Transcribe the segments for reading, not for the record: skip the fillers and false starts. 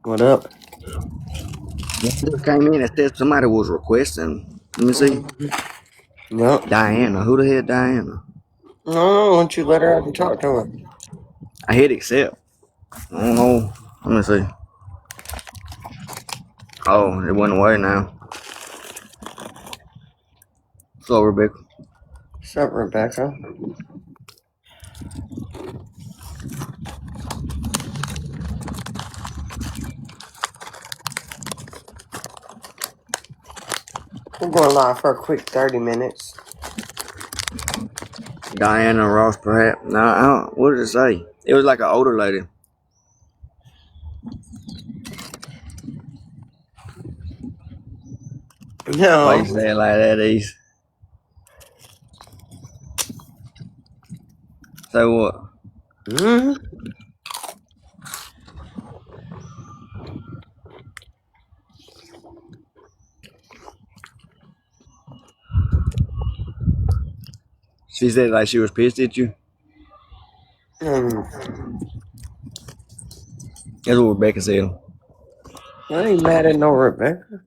What up? Just came in and said somebody was requesting. Let me see. No, Diana. Who the hell Diana? no, why don't you let her out and talk to her? I hit accept. I don't know. Let me see. Oh, it went away now. So, Rebecca. What's up, Rebecca? We're going live for a quick 30 minutes. Diana Ross, perhaps. No, I don't, what did it say? It was like an older lady. Why you No. say it like that, East? So what? Hmm? She said like she was pissed at you. That's what Rebecca said. I ain't mad at no Rebecca.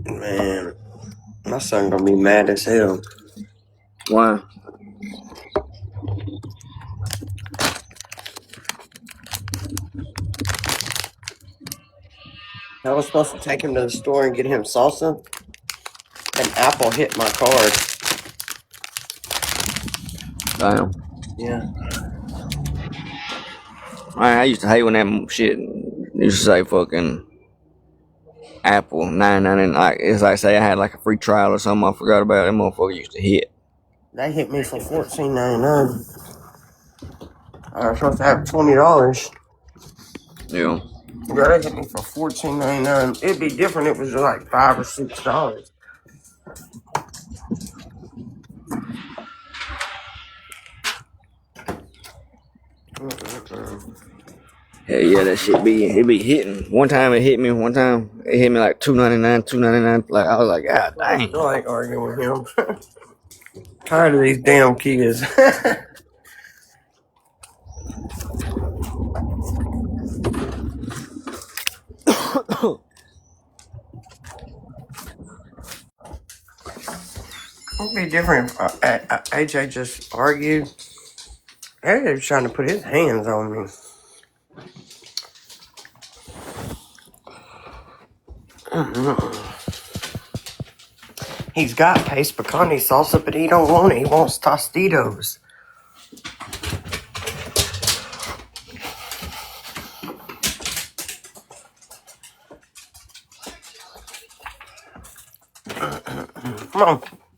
Man, my son gonna be mad as hell. Why? I was supposed to take him to the store and get him salsa, and Apple hit my card. Damn. Yeah. I used to hate when that shit used to say fucking Apple 9.99. Like it's like say I had like a free trial or something. I forgot about it. That motherfucker used to hit. They hit me for $14.99. I was supposed to have $20. Yeah. Yeah, they hit me for $14.99. It'd be different if it was like $5 or $6. Hell yeah, that shit be hitting. One time it hit me. One time it hit me like $2.99, $2.99. Like I was like, God I dang. still ain't arguing with him. Tired of these damn kids. It'd be different if AJ just argued. AJ was trying to put his hands on me. He's got paste pecan salsa, but he don't want it. He wants Tostitos. Come on. What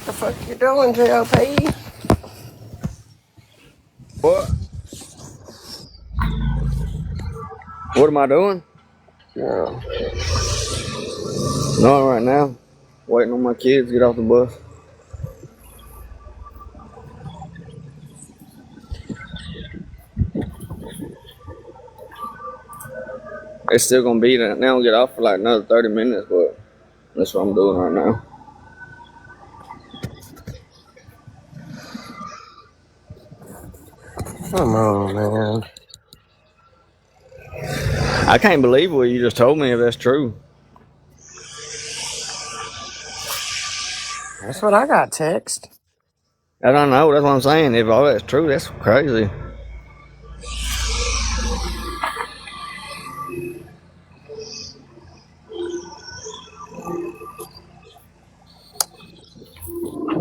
the fuck you doing, JLP? What? What am I doing? Yeah. No, right now. Waiting on my kids to get off the bus. It's still gonna be there. They don't get off for like another 30 minutes, but that's what I'm doing right now. Come on, man. I can't believe what you just told me if that's true. That's what I got text. I don't know. That's what I'm saying. If all that's true, that's crazy.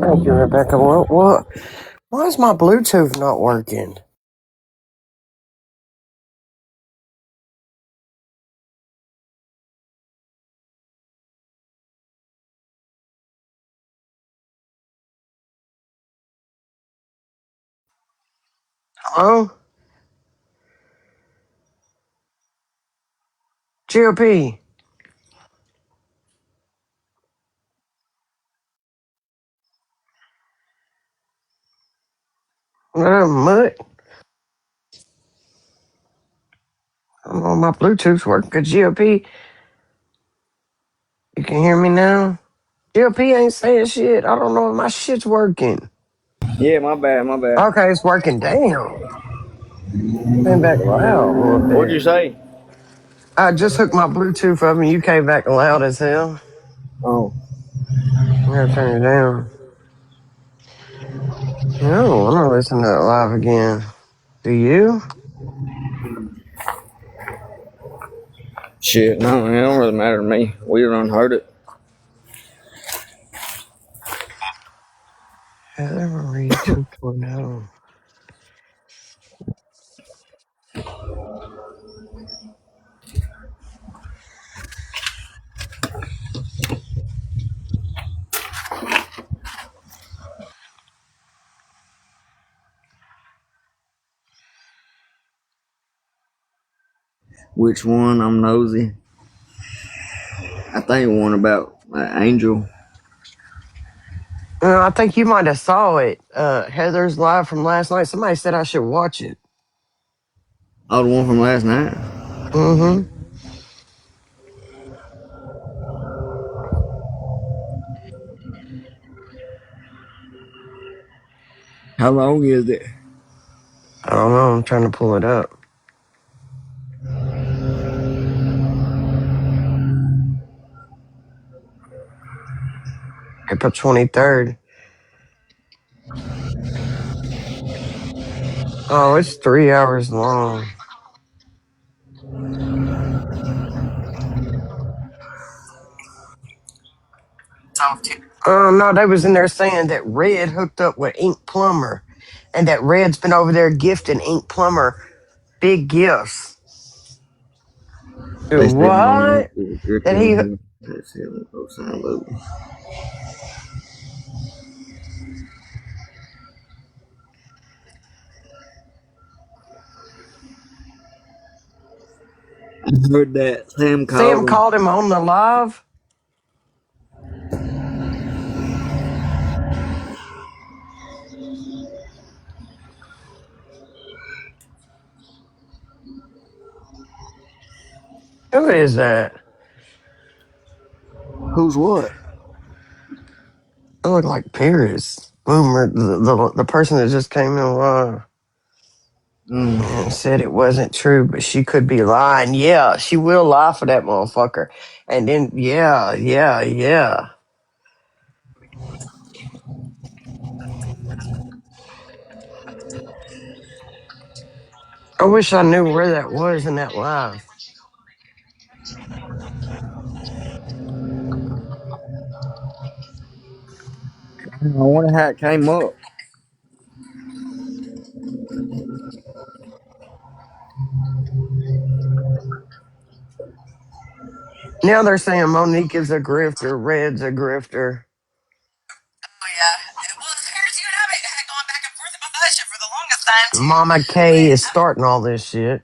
Thank you, Rebecca. What? Why is my Bluetooth not working? Hello? GOP. Mutt. I'm on my Bluetooth's working. Good GOP. You can hear me now? GOP ain't saying shit. I don't know if my shit's working. Yeah, my bad, my bad. Okay, it's working. Damn. Came back loud a little What'd bit. you say? I just hooked my Bluetooth up and you came back loud as hell. Oh, I gotta turn it down. No, I'm not listening to it live again. Do you? shit, no, it don't really matter to me. We done heard it. Heather Marie 2.0. Which one? I'm nosy. I think one about Angel. I think you might have saw it. Heather's live from last night. Somebody said I should watch it. Oh, the one from last night. Mm-hmm. How long is it? I don't know. I'm trying to pull it up. April 23rd. Oh, it's 3 hours long. No, they was in there saying that Red hooked up with Ink Plumber and that Red's been over there gifting Ink Plumber big gifts. They said What? Monique is That he, drifting him. That's him. Go sign Luke. I heard that Sam called Sam him. called him on the live? Who is that? Who's what? It looked like Paris. Boomer, the person that just came in live. And said it wasn't true, but she could be lying. Yeah, she will lie for that motherfucker. And then, yeah. I wish I knew where that was in that live. I wonder how it came up. Now they're saying Monique is a grifter, Red's a grifter. Mama K is starting all this shit.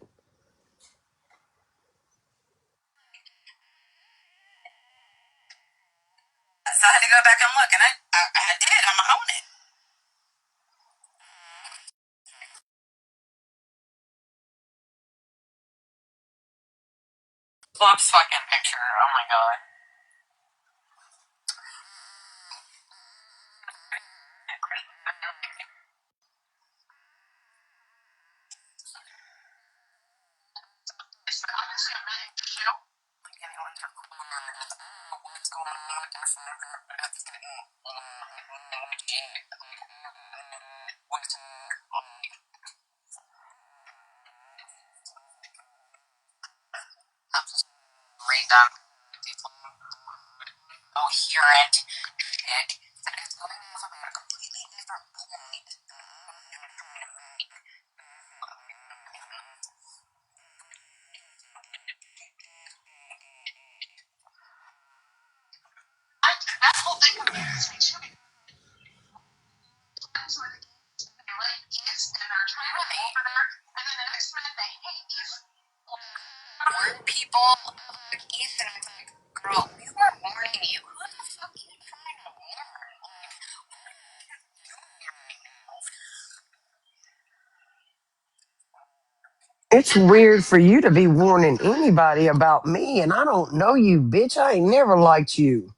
It's weird for you to be warning anybody about me, and I don't know you, bitch. I ain't never liked you.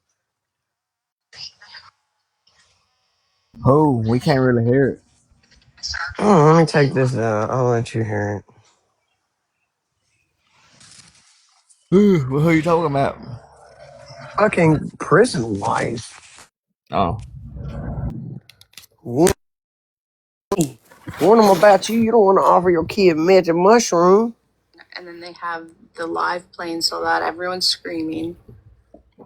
Oh, we can't really hear it. Oh, let me take this out. I'll let you hear it. Well, who are you talking about? Fucking prison life. Oh. Warn them about you. You don't want to offer your kid magic mushroom. And then they have the live playing so loud, everyone's screaming.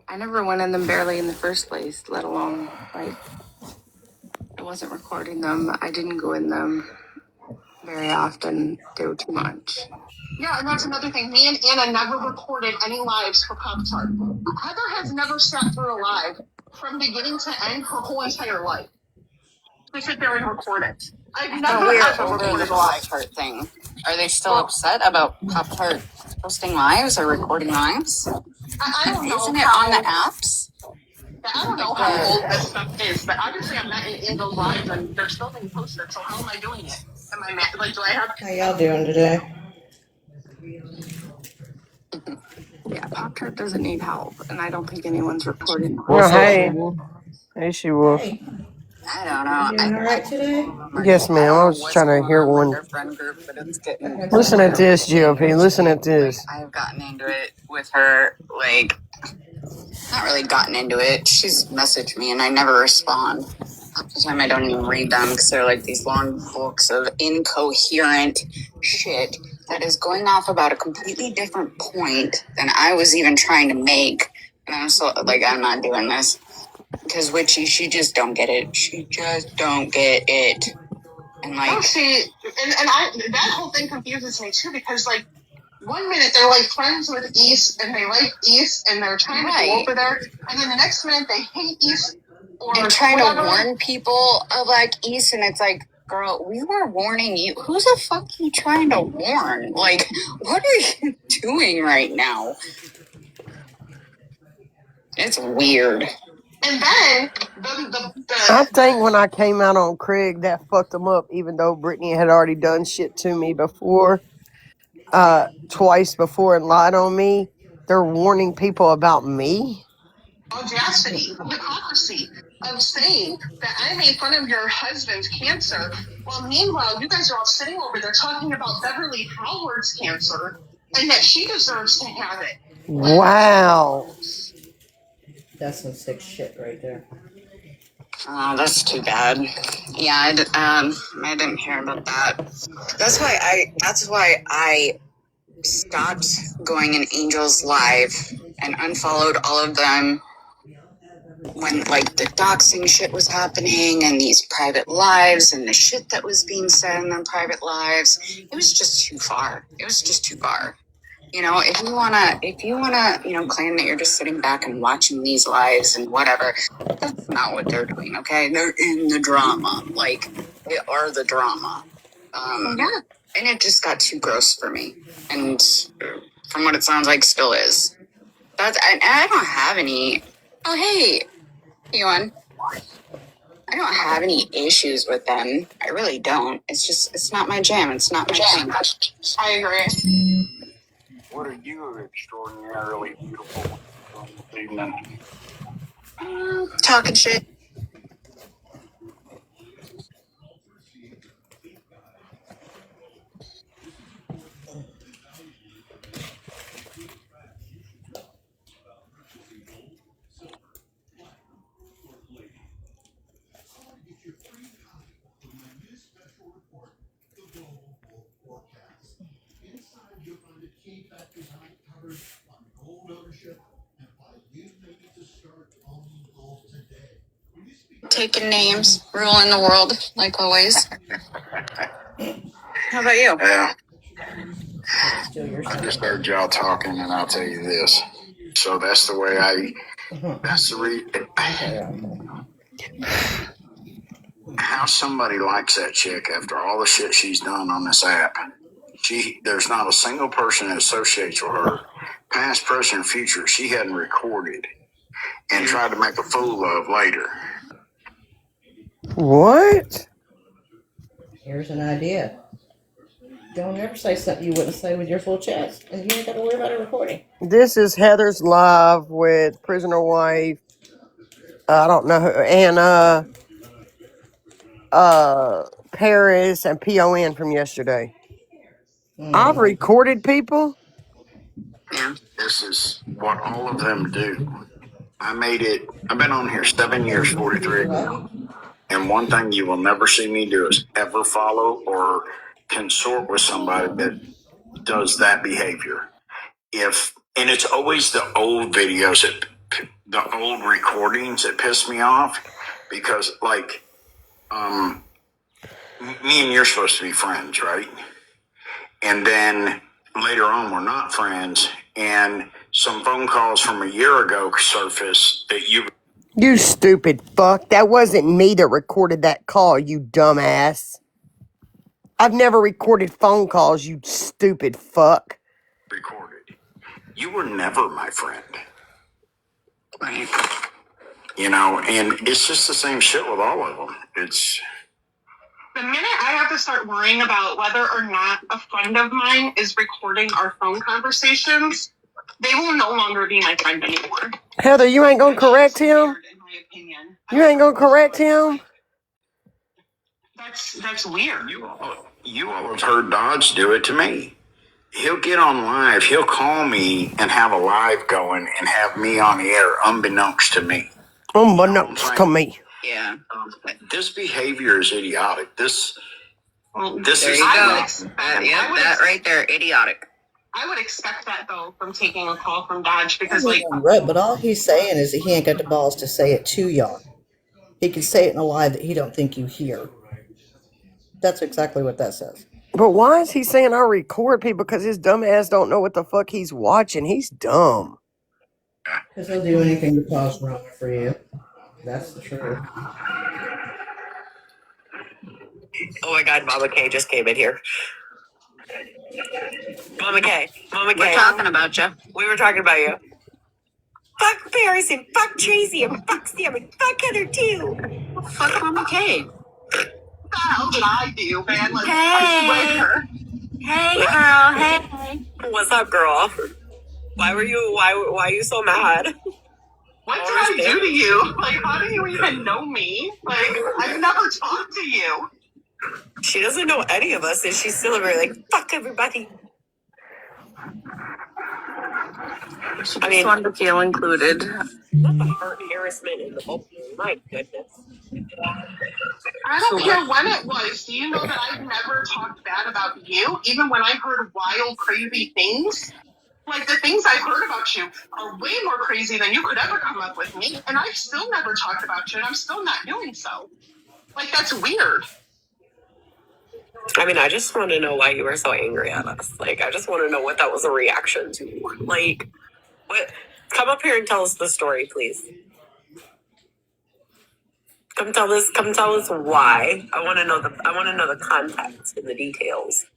I never went in them barely in the first place, let alone, like, I wasn't recording them. I didn't go in them very often. They were too much. Yeah, and that's another thing. Me and Anna never recorded any lives for Pop Tart. Heather has never sat through a live from beginning to end her whole entire life. We sit there and record it. I've never ever recorded a live. Pop-Tart thing. Are they still upset about Pop-Tart posting lives or recording lives? I don't know. Isn't it on the apps? I don't know how old this stuff is, but obviously I'm not in those lives and they're still being posted. So how am I doing it? Am I mad? Like, do I have? How y'all doing today? Yeah, Pop-Tart doesn't need help, and I don't think anyone's recording. What's up, Hey. Seymour? Hey, she wolf. Hey, I don't you know. doing all right today? Yes, ma'am. I was just trying to hear one. Our friend group, but it's getting. Listen at this, GOP. Listen at this. I've gotten into it with her, like, not really gotten into it. She's messaged me and I never respond. Half the time I don't even read them because they're like these long books of incoherent shit that is going off about a completely different point than I was even trying to make. And I'm so, like, I'm not doing this. Because Witchy, she just don't get it. She just don't get it. And like, Oh, see, and that whole thing confuses me too because like 1 minute they're like friends with East and they like East and they're trying to go over there, and then the next minute they hate East or and trying whatever. to warn people of like East, and it's like, girl, we were warning you. Who's the fuck are you trying to warn? Like, what are you doing right now? It's weird. And then I think when I came out on Craig, that fucked him up, even though Brittany had already done shit to me before, twice before and lied on me. They're warning people about me. audacity, hypocrisy of saying that I made fun of your husband's cancer, while meanwhile you guys are all sitting over there talking about Beverly Howard's cancer and that she deserves to have it. Wow. That's some sick shit right there. Oh, that's too bad. Yeah, I didn't hear about that. That's why I stopped going in Angel's live and unfollowed all of them when like the doxing shit was happening and these private lives and the shit that was being said in their private lives. It was just too far. It was just too far. You know, if you wanna, you know, claim that you're just sitting back and watching these lives and whatever, that's not what they're doing, okay? They're in the drama. Like, they are the drama. Yeah. And it just got too gross for me. And from what it sounds like, still is. I don't have any. Oh, hey, Ewan. I don't have any issues with them. I really don't. It's just, it's not my jam. It's not my thing. I agree. What are you extraordinarily beautiful this evening? Talking shit. Taking names, ruling the world, like always. How about you? Yeah, Still your I just stuff. heard y'all talking, and I'll tell you this. So that's the way that's the how somebody likes that chick after all the shit she's done on this app. There's not a single person that associates with her, past, present, and future, she hadn't recorded and tried to make a fool of later. What? Here's an idea. Don't ever say something you wouldn't say with your full chest, and you ain't got to worry about a recording. This is Heather's live with prisoner wife. I don't know who, and Paris and PON from yesterday. I've recorded people. Yeah. This is what all of them do. I've been on here 7 years, 43 now. And one thing you will never see me do is ever follow or consort with somebody that does that behavior. And it's always the old videos, the old recordings that piss me off, because like, me and you're supposed to be friends, right? And then later on, we're not friends, and some phone calls from a year ago surfaced that You stupid fuck. That wasn't me that recorded that call, you dumbass. I've never recorded phone calls, you stupid fuck. recorded. You were never my friend. Right. You know, and it's just the same shit with all of them. It's... The minute I have to start worrying about whether or not a friend of mine is recording our phone conversations, they will no longer be my friend anymore. Heather, you ain't gonna correct him? In my opinion. You ain't gonna correct him? That's weird. You all have heard Dodge do it to me. He'll get on live, he'll call me and have a live going and have me on the air unbeknownst to me. Unbeknownst to me. Yeah. This behavior is idiotic. This There is... you go. That right there, idiotic. I would expect that, though, from taking a call from Dodge, because, like... Right, but all he's saying is that he ain't got the balls to say it to y'all. He can say it in a lie that he don't think you hear. That's exactly what that says. But why is he saying I record people? Because his dumb ass don't know what the fuck he's watching. He's dumb. Because he'll do anything to cause drama for you. That's the truth. Oh my God, Mama K just came in here. Mama K. We're talking about you. We were talking about you. Fuck Paris and fuck Tracy and fuck Sam and fuck Heather too. Fuck Mama K. What the hell did I do, man? Like, Hey. Hey, girl. Hey. What's up, girl? Why are you so mad? What did I do to you? Like, how do you even know me? Like, I've never talked to you. She doesn't know any of us, and she's still very like, fuck everybody. She just wanted to feel included. Not the heart harassment in the book. My goodness. I don't care when it was. Do you know that I've never talked bad about you? Even when I heard wild, crazy things? Like, the things I've heard about you are way more crazy than you could ever come up with me. And I've still never talked about you, and I'm still not doing so. Like, that's weird. I mean, I just want to know why you were so angry at us. Like, I just want to know what that was a reaction to. Like, what? Come up here and tell us the story, please. Come tell us why. I want to know the context and the details.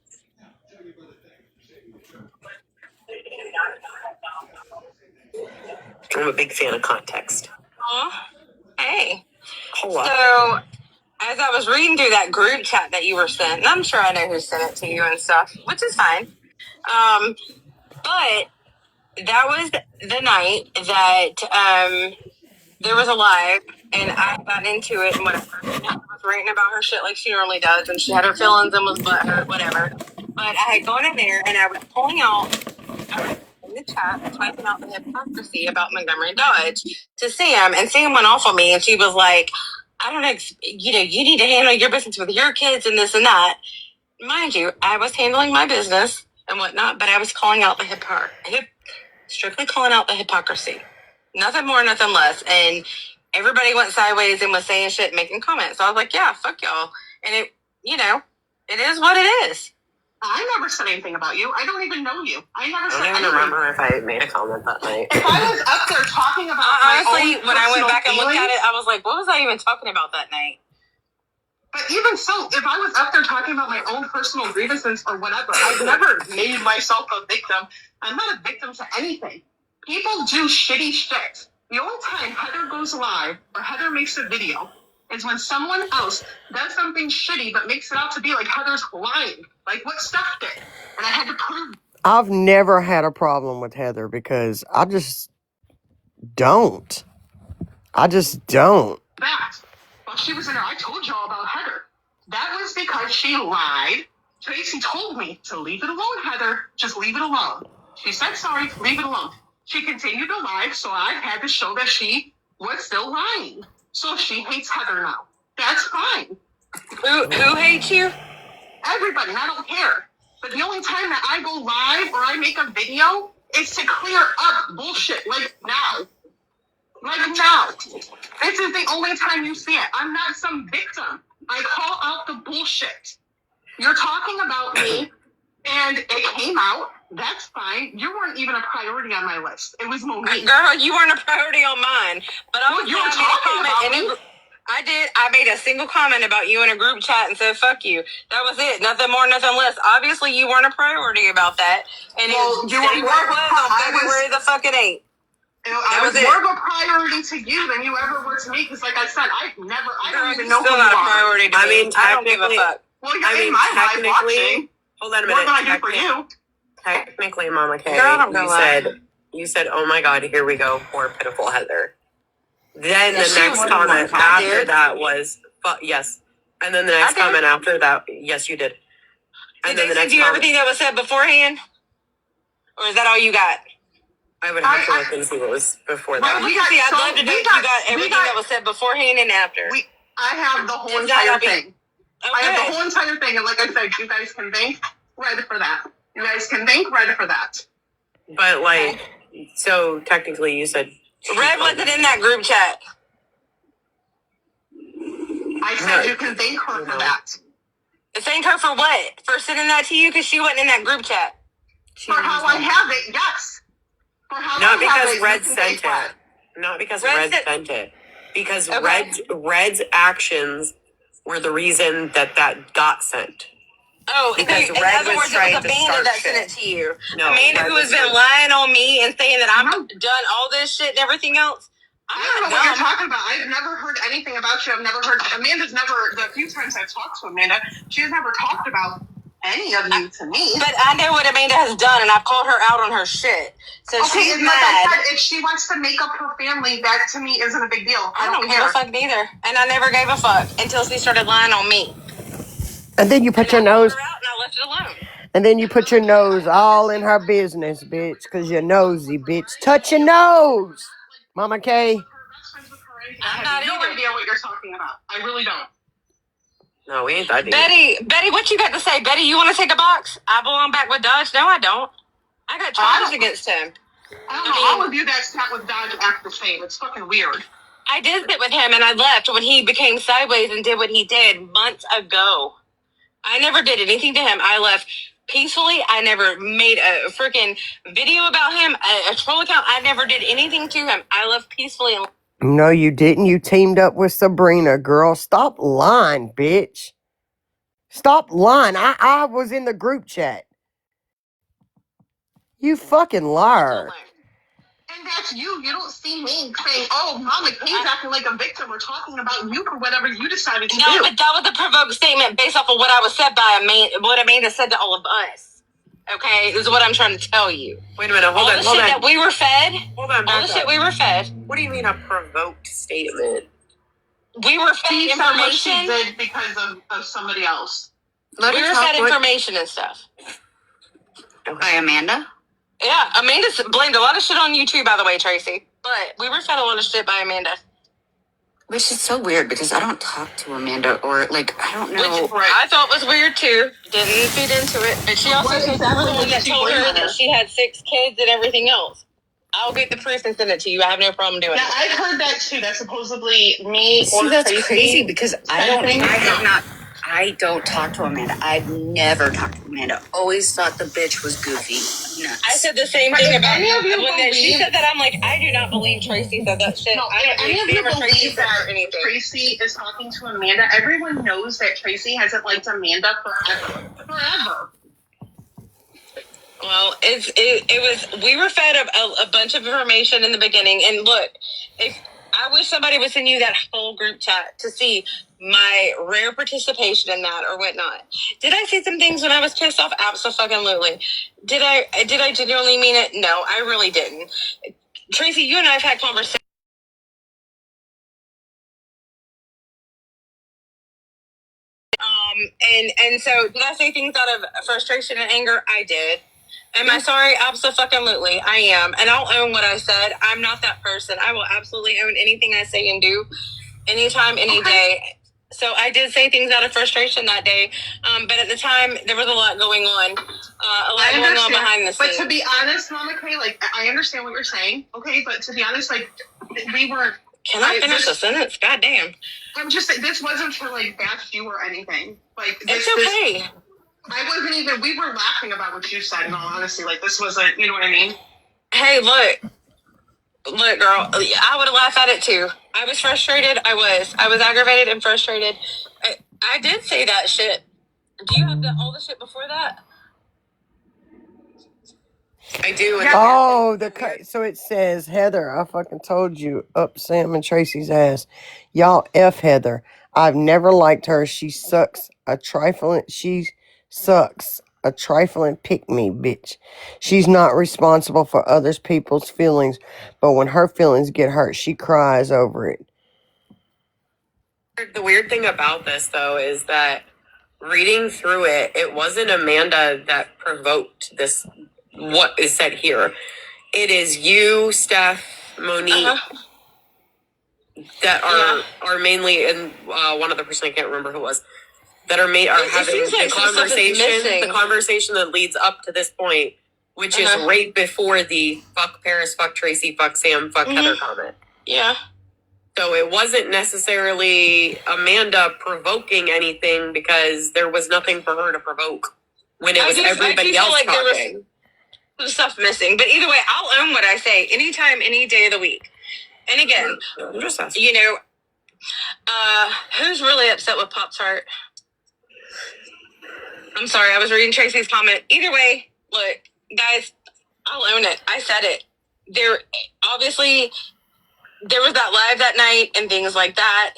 I'm a big fan of context. Hey. Hold on. So, as I was reading through that group chat that you were sent, and I'm sure I know who sent it to you and stuff, which is fine. But that was the night that there was a live, and I got into it and whatever. I was ranting about her shit like she normally does, and she had her feelings and was butthurt, whatever. But I had gone in there, and I was pulling out in the chat, typing out the hypocrisy about Montgomery Dodge to Sam, and Sam went off on me, and she was like, I don't know, you need to handle your business with your kids and this and that. Mind you, I was handling my business and whatnot, but I was calling out the strictly calling out the hypocrisy. Nothing more, nothing less. And everybody went sideways and was saying shit, making comments. So I was like, yeah, fuck y'all. And it is what it is. I never said anything about you. I don't even know you. I never said I don't even anything. remember if I made a comment that night. If I was up there talking about honestly, my own when I went back and looked at feelings, it, I was like, what was I even talking about that night? but even so, if I was up there talking about my own personal grievances or whatever, I've never made myself a victim. I'm not a victim to anything. People do shitty shit. The only time Heather goes live or Heather makes a video is when someone else does something shitty but makes it out to be like Heather's lying. Like, what stuff did? And I had to prove I've never had a problem with Heather because I just don't. I just don't. that. While she was in there, I told y'all about Heather. That was because she lied. Tracy told me to leave it alone, Heather. Just leave it alone. She said sorry, leave it alone. She continued to lie, so I had to show that she was still lying. So she hates Heather now. That's fine. Who hates you? Everybody, I don't care. But the only time that I go live or I make a video is to clear up bullshit, like now. Like now. This is the only time you see it. I'm not some victim. I call out the bullshit. You're talking about me, and it came out. That's fine. You weren't even a priority on my list. It was Monique. Girl, you weren't a priority on mine. But I was You were talking about me. I did. I made a single comment about you in a group chat and said, fuck you. That was it. Nothing more, nothing less. Obviously, you weren't a priority about that. And Well, you were more of a on February the fucking 8th. I was more of a priority to you than you ever were to me. Because, like I said, I don't even know who Still you not a are. priority to I me. mean, I don't give a technically- fuck. Well, you're in my life watching. hold on a More minute. than I do for you. Technically, Mama K, Girl, don't go you said, oh my God, here we go, poor pitiful Heather. Then Yes, the she next was. comment I after did. that was, yes. And then the next I did. comment after that, yes, you did. And then Did the they next send you comment, everything that was said beforehand? Or is that all you got? I would have to look and see what was before that. We got- See, I'd so love to know we if got- you got we everything got- that was said beforehand and after. I have the whole Is that entire a big- thing. I have the whole entire thing. And like I said, you guys can thank Red for that. You guys can thank Red for that. But like, so technically you said. Red wasn't in that group chat. I said you can thank her for that. Thank her for what? For sending that to you? Because she wasn't in that group chat. For how I have it, yes. For how Not I have because it, Red you can sent thank Red. it. Not because Red Red sent- sent it. Because Okay. Red's actions were the reason that got sent. Oh, Because in Red other was words, it trying was to Amanda start that shit. sent it to you. No, Amanda, Red who was has been trying- lying on me and saying that I've done all this shit and everything else. I I'm don't know not what you're dumb. talking about. I've never heard anything about you. I've never heard Amanda's never. The few times I've talked to Amanda, she has never talked about any of you to me. But I know what Amanda has done, and I've called her out on her shit. So Okay, she's and like I mad. said, if she wants to make up her family, that to me isn't a big deal. I don't give care. a fuck neither. And I never gave a fuck until she started lying on me. And then you put your And I called nose, her out and I left it alone. and then you put your nose all in her business, bitch, because you're nosy, bitch. Touch your nose, Mama K. I have no idea what you're talking about. I really don't. No, we ain't that deep. Betty, what you got to say? Betty, you want to take a box? I belong back with Dodge. No, I don't. I got charges against him. I don't know. All of you that sat with Dodge act the same. It's fucking weird. I did sit with him, and I left when he became sideways and did what he did months ago. I never did anything to him. I left peacefully. I never made a freaking video about him, a troll account. I never did anything to him. I left peacefully. And No, you didn't. You teamed up with Sabrina, girl. Stop lying, bitch. Stop lying. I was in the group chat. You fucking liar. And that's you. You don't see me saying, oh, Mama K's acting like a victim or talking about you for whatever you decided to no, do. but that was a provoked statement based off of what I was said by what Amanda said to all of us. Okay, is what I'm trying to tell you. Wait a minute, hold all on, the hold shit on. that we were fed. Hold on, All back the shit up. we were fed. What do you mean a provoked statement? We were fed She said what she information. did because of somebody else. We were fed information and stuff. By Amanda? Yeah, Amanda blamed a lot of shit on you too, by the way, Tracy. But we were fed a lot of shit by Amanda. Which is so weird because I don't talk to Amanda or, like, I don't know. Which I thought was weird too. Didn't feed into it. But she also said someone that told her that she had 6 kids and everything else. I'll get the proof and send it to you. I have no problem doing Yeah, it. I've heard that too. That supposedly me See, or that's Tracy crazy because I Anything? I don't talk to Amanda. I've never talked to Amanda. Always thought the bitch was goofy. Nuts. I said the same But thing if about any of you when she believe- said that. I'm like, I do not believe Tracy said that shit. No, I if don't any of you believe Tracy believe said that or anything. Tracy is talking to Amanda, everyone knows that Tracy hasn't liked Amanda forever. Forever. Well, it was we were fed a bunch of information in the beginning, and look, if I wish somebody would send you that whole group chat to see my rare participation in that or whatnot. Did I say some things when I was pissed off? Absolutely. Did I genuinely mean it? No, I really didn't. Tracy, you and I have had conversations. And so did I say things out of frustration and anger? I did. Am I sorry? Absolutely. I am. And I'll own what I said. I'm not that person. I will absolutely own anything I say and do anytime, any day. So I did say things out of frustration that day. But at the time, there was a lot going on. A lot going on behind the scenes. But to be honest, Mama Kay, like, I understand what you're saying, okay? But to be honest, like, we weren't... Can I finish the sentence? God damn. I'm just saying, this wasn't to, like, bash you or anything. Like, it's okay. I wasn't even... We were laughing about what you said, in all honesty. Like, this wasn't... You know what I mean? Hey, look, girl. I would have laughed at it, too. I was frustrated. I was aggravated and frustrated. I did say that shit. Do you have all the shit before that? I do. Oh, so it says, Heather, I fucking told you, up Sam and Tracy's ass. Y'all F Heather. I've never liked her. She sucks a trifling pick-me bitch. She's not responsible for other people's feelings, but when her feelings get hurt, she cries over it. The weird thing about this, though, is that reading through it, it wasn't Amanda that provoked this, what is said here. It is you, Steph, Monique, that are mainly, and one other person, I can't remember who it was, that are having the conversation that leads up to this point, which is right before the fuck Paris, fuck Tracy, fuck Sam, fuck Heather comment. Yeah. So it wasn't necessarily Amanda provoking anything because there was nothing for her to provoke when it was everybody else like talking. There was stuff missing. But either way, I'll own what I say anytime, any day of the week. And again, I'm just asking. You know, who's really upset with Pop-Tart? I'm sorry, I was reading Tracy's comment. Either way, look, guys, I'll own it. I said it. There was that live that night and things like that.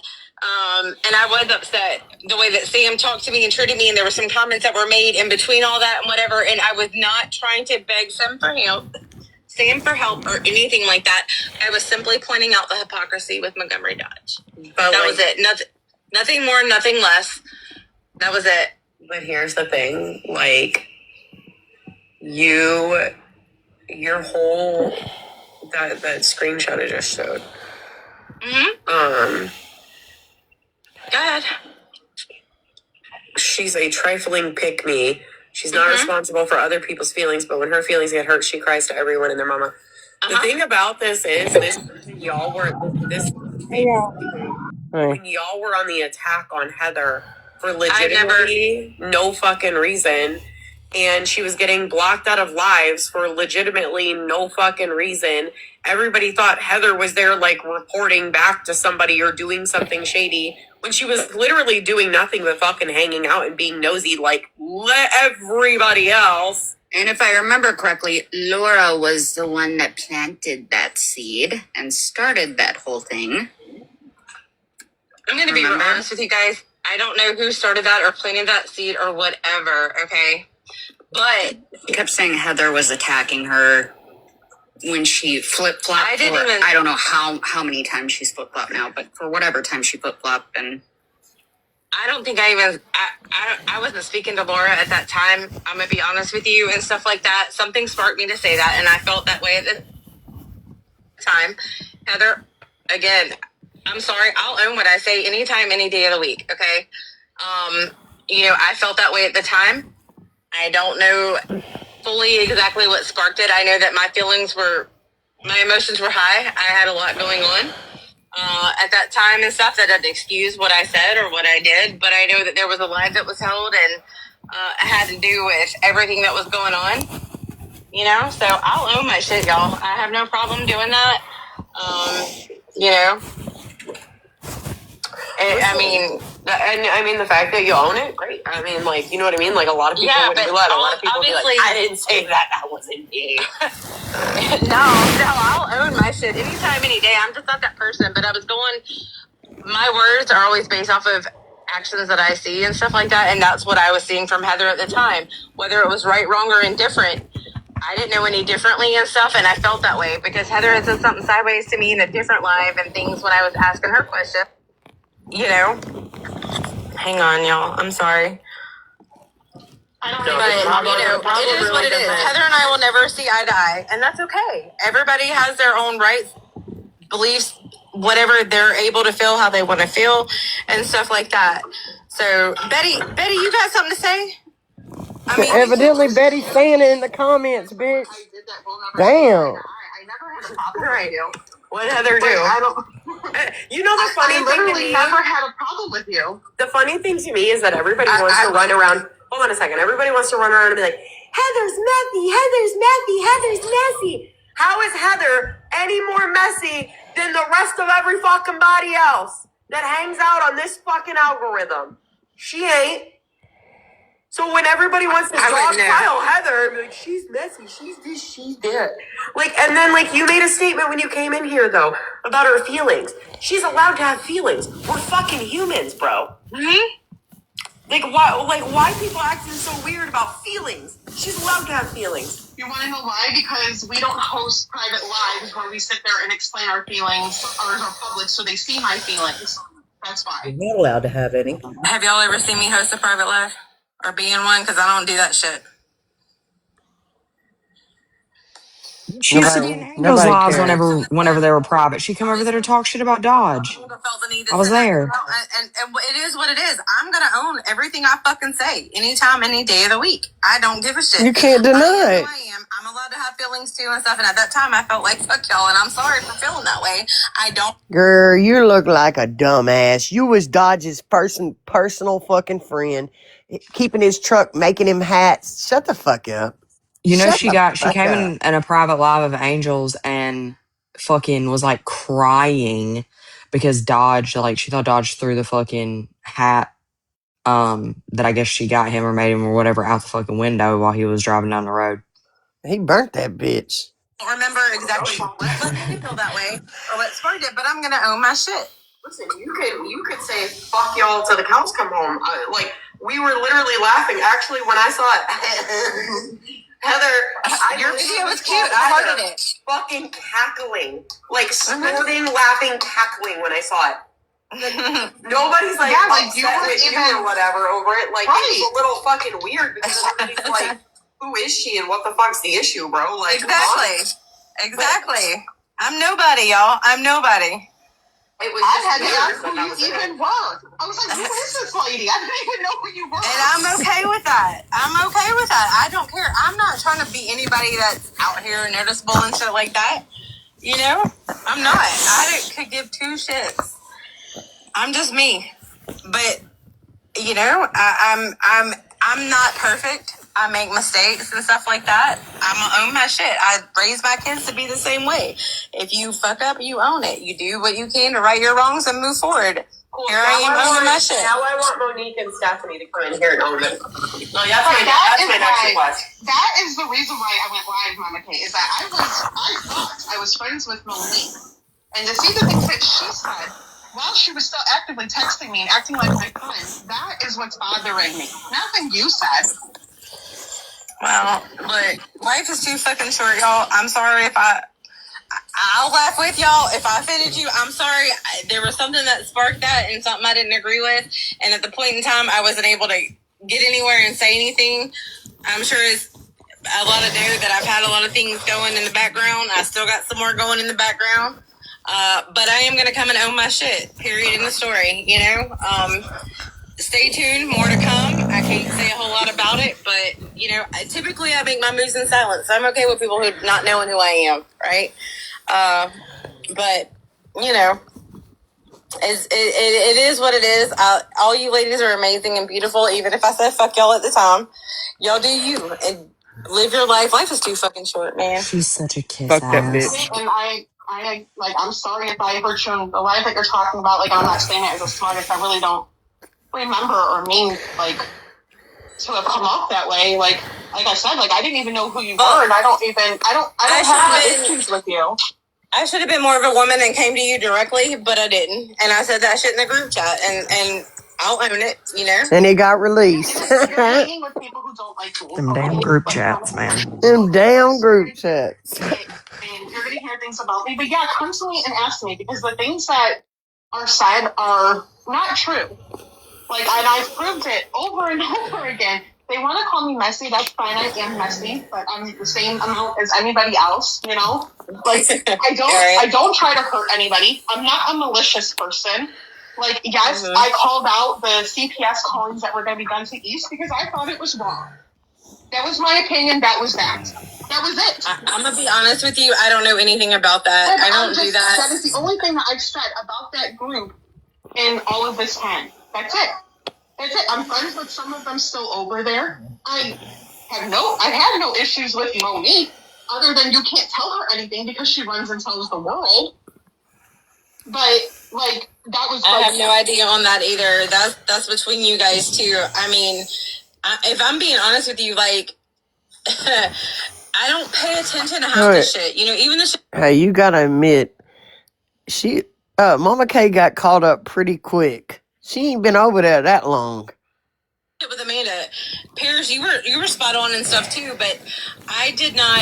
And I was upset the way that Sam talked to me and treated me. And there were some comments that were made in between all that and whatever. And I was not trying to beg Sam for help or anything like that. I was simply pointing out the hypocrisy with Montgomery Dodge. But that was it. Nothing more, nothing less. That was it. But here's the thing. Like, your whole... That screenshot I just showed. Go ahead. She's a trifling pick-me. She's not responsible for other people's feelings, but when her feelings get hurt, she cries to everyone and their mama. The thing about this is, when y'all were on the attack on Heather for legitimately no fucking reason, and she was getting blocked out of lives for legitimately no fucking reason. Everybody thought Heather was there, like, reporting back to somebody or doing something shady when she was literally doing nothing but fucking hanging out and being nosy like everybody else. And if I remember correctly, Laura was the one that planted that seed and started that whole thing. I'm going to be honest with you guys. I don't know who started that or planted that seed or whatever, okay? But she kept saying Heather was attacking her when she flip-flopped. I don't know how many times she's flip-flopped now, but for whatever time she flip-flopped. And I don't think I wasn't speaking to Laura at that time. I'm going to be honest with you and stuff like that. Something sparked me to say that, and I felt that way at the time. Heather, again, I'm sorry. I'll own what I say anytime, any day of the week, okay? I felt that way at the time. I don't know fully exactly what sparked it. I know that my emotions were high. I had a lot going on at that time and stuff. That doesn't excuse what I said or what I did, but I know that there was a live that was held and it had to do with everything that was going on, so I'll own my shit, y'all. I have no problem doing that. I mean, the fact that you own it, great. I mean, like, you know what I mean? Like, a lot of people wouldn't do that. A lot of people would be like, I didn't say that. That wasn't me. No, I'll own my shit anytime, any day. I'm just not that person. But I was going, my words are always based off of actions that I see and stuff like that. And that's what I was seeing from Heather at the time. Whether it was right, wrong, or indifferent, I didn't know any differently and stuff. And I felt that way because Heather had said something sideways to me in a different live and things when I was asking her question. You know? Hang on, y'all. I'm sorry. I don't But, it is what it is. Heather and I will never see eye to eye, and that's okay. Everybody has their own rights, beliefs, whatever they're able to feel, how they want to feel, and stuff like that. So, Betty, you got something to say? I mean, evidently Betty's saying it in the comments, bitch. Damn. I never had a problem with you. What Heather do? I don't. You know the funny thing to literally me? never had a problem with you. The funny thing to me is that everybody wants to run around. Hold on a second. Everybody wants to run around and be like, Heather's messy, Heather's messy, Heather's messy. How is Heather any more messy than the rest of every fucking body else that hangs out on this fucking algorithm? She ain't. So when everybody wants to dogpile Heather, be like, she's messy, she's this, she's that. Like, and then, like, you made a statement when you came in here, though, about her feelings. She's allowed to have feelings. We're fucking humans, bro. Mm-hmm. Why people acting so weird about feelings? She's allowed to have feelings. You want to know why? Because we don't host private lives where we sit there and explain our feelings or our public so they see my feelings. That's why. You're not allowed to have any. Have y'all ever seen me host a private live? Or be in one? Because I don't do that shit. She used to be in Angel's lives whenever they were private. She'd come over there to talk shit about Dodge. I was there. And it is what it is. I'm going to own everything I fucking say. Anytime, any day of the week. I don't give a shit. You can't deny it. I'm allowed to have feelings too and stuff. And at that time, I felt like, fuck y'all. And I'm sorry for feeling that way. I don't. Girl, you look like a dumbass. You was Dodge's personal fucking friend. Keeping his truck, making him hats. Shut the fuck up. You know, she came in a private live of Angels and fucking was like crying because Dodge, like she thought Dodge threw the fucking hat that I guess she got him or made him or whatever out the fucking window while he was driving down the road. He burnt that bitch. I don't remember exactly what made me feel that way or what sparked it, but I'm gonna own my shit. Listen, you could say fuck y'all till the cows come home. We were literally laughing. Actually, when I saw it, Heather, your video was cute. I hearted it. Fucking cackling, like snorting, laughing, cackling when I saw it. Nobody's like upset with you or whatever over it. Like it's a little fucking weird because everybody's like, who is she and what the fuck's the issue, bro? Like exactly. I'm nobody, y'all. I'm nobody. I had to ask who you even were. I was like, who is this lady? I didn't even know who you were. And I'm okay with that. I don't care. I'm not trying to be anybody that's out here noticeable and shit like that. You know? I'm not. I could give two shits. I'm just me. But, you know, I'm not perfect. I make mistakes and stuff like that. I'm gonna own my shit. I raise my kids to be the same way. If you fuck up, you own it. You do what you can to right your wrongs and move forward. Cool. Here I am owning my shit. Now I want Monique and Stephanie to come in here and own it. No, that's my next request. That is the reason why I went live, Mama K, is that I thought I was friends with Monique. And to see the things that she said while she was still actively texting me and acting like my friend, that is what's bothering me. Nothing you said. Well, look, life is too fucking short, y'all. I'm sorry if I'll laugh with y'all. If I offended you, I'm sorry. There was something that sparked that and something I didn't agree with. And at the point in time, I wasn't able to get anywhere and say anything. I'm sure it's a lot of know that I've had a lot of things going in the background. I still got some more going in the background. But I am going to come and own my shit, period, in the story, you know? Stay tuned, more to come. I can't say a whole lot about it, but, you know, typically I make my moves in silence. I'm okay with people who not knowing who I am, right? But, you know, it is what it is. All you ladies are amazing and beautiful, even if I said fuck y'all at the time. Y'all do you, and live your life. Life is too fucking short, man. She's such a kiss Fuck ass. that bitch. And I I'm sorry if I hurt you in the life that you're talking about. Like, I'm not saying it as a smart if I really don't remember or mean, like, to have come off that way. Like I said, like, I didn't even know who you were, and I don't have issues with you. I should have been more of a woman and came to you directly, but I didn't. And I said that shit in the group chat, and I'll own it, you know? And it got released. You're hanging with people who don't like you. Them damn group chats, man. Them damn group chats. And you're going to hear things about me. But yeah, come to me and ask me, because the things that are said are not true. Like, and I've proved it over and over again. They want to call me messy. That's fine. I am messy, but I'm the same amount as anybody else. You know, like I don't try to hurt anybody. I'm not a malicious person. Like, yes, I called out the CPS callings that were going to be done to East because I thought it was wrong. That was my opinion. That was that. That was it. I'm gonna be honest with you. I don't know anything about that. I don't do that. That is the only thing that I've said about that group in all of this time. That's it. That's it. I'm friends with some of them still over there. I had no issues with Monique, other than you can't tell her anything because she runs and tells the world. But like, that was. I have no idea on that either. That's between you guys too. I mean, if I'm being honest with you, like, I don't pay attention to half this shit. You know, even the shit. Hey, you gotta admit, Mama K got caught up pretty quick. She ain't been over there that long. With Amanda, Paris, you were spot on and stuff too, but I did not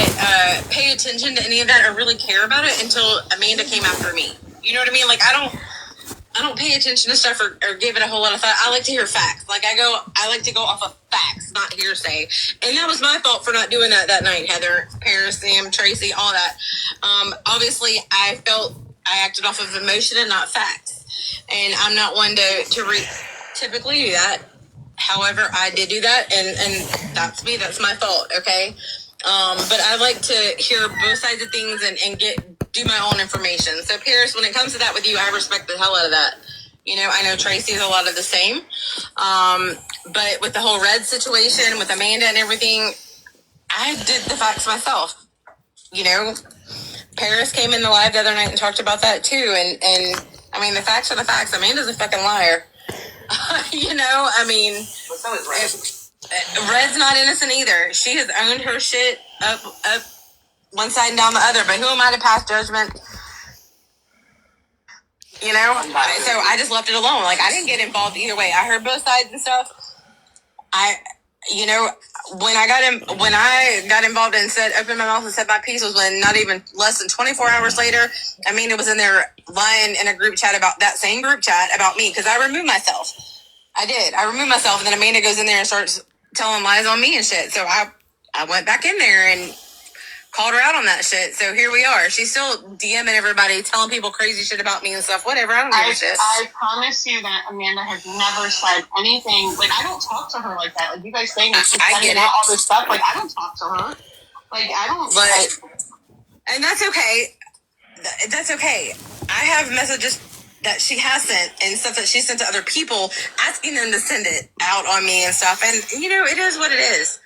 pay attention to any of that or really care about it until Amanda came after me. You know what I mean? Like, I don't pay attention to stuff or give it a whole lot of thought. I like to hear facts. Like, I like to go off of facts, not hearsay. And that was my fault for not doing that night, Heather, Paris, Sam, Tracy, all that. Obviously, I felt I acted off of emotion and not facts. And I'm not one to typically do that. However, I did do that, and that's me. That's my fault, okay? But I like to hear both sides of things and do my own information. So, Paris, when it comes to that with you, I respect the hell out of that. You know, I know Tracy's a lot of the same. But with the whole Red situation, with Amanda and everything, I did the facts myself. You know, Paris came in the live the other night and talked about that too. And I mean, the facts are the facts. Amanda's a fucking liar. You know, I mean, so is Red's not innocent either. She has owned her shit up one side and down the other. But who am I to pass judgment? You know, so I just left it alone. Like, I didn't get involved either way. I heard both sides and stuff. You know, when I got involved and opened my mouth and said my piece was when not even less than 24 hours later, Amanda was in there lying in a group chat about that same group chat about me because I removed myself. I did. I removed myself, and then Amanda goes in there and starts telling lies on me and shit. So I went back in there and called her out on that shit. So here we are. She's still DMing everybody, telling people crazy shit about me and stuff. Whatever. I don't give a shit. I promise you that Amanda has never said anything. Like, I don't talk to her like that. Like, you guys saying that she's sending out all this stuff. Like, I don't talk to her. Like, I don't. And that's okay. That's okay. I have messages that she has sent and stuff that she sent to other people asking them to send it out on me and stuff. And, you know, it is what it is.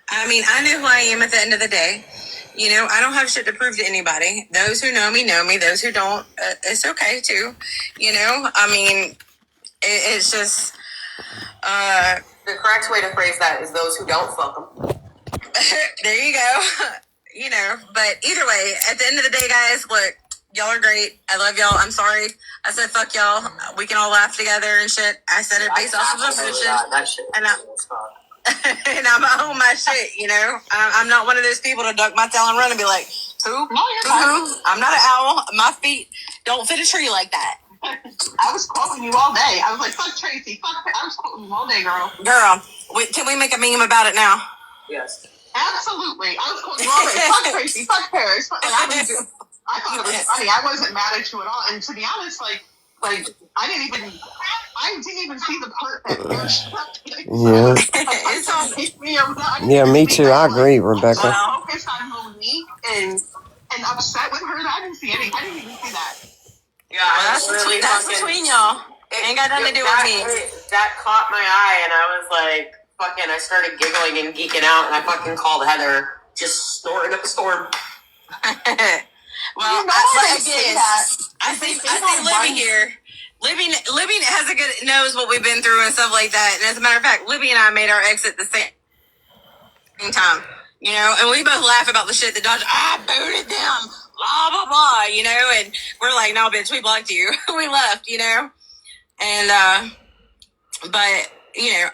I mean, I know who I am at the end of the day. You know, I don't have shit to prove to anybody. Those who know me know me. Those who don't, it's okay too. You know, I mean, it's just the correct way to phrase that is those who don't fuck them. There you go. You know, but either way, at the end of the day, guys, look, y'all are great. I love y'all. I'm sorry I said fuck y'all. We can all laugh together and shit. I said it based off of emotion. And I'm on my shit, you know. I'm not one of those people to duck my tail and run and be like, who? No, you're not. I'm not an owl. My feet don't fit a tree like that. I was quoting you all day. I was like, fuck Tracy. I was quoting you all day, girl. Wait, can we make a meme about it now? Yes. Absolutely. I was quoting you all day. Fuck Tracy. Fuck Paris. And I thought it was funny. I wasn't mad at you at all. And to be honest, like I didn't even see the part that Yeah, me too. I agree, Rebecca. I was focused on Monique and upset with her. I didn't even see that. Yeah, well, that's between y'all. It ain't got nothing to do with me. That caught my eye, and I was like, fucking, I started giggling and geeking out, and I fucking called Heather, just snorting up a storm. Well, You know I didn't say that. I think Libby here. Libby has knows what we've been through and stuff like that. And as a matter of fact, Libby and I made our exit the same time, you know, and we both laugh about the shit that Dodge. I booted them, blah blah blah, you know, and we're like, no, bitch, we blocked you, we left, you know, and but you know,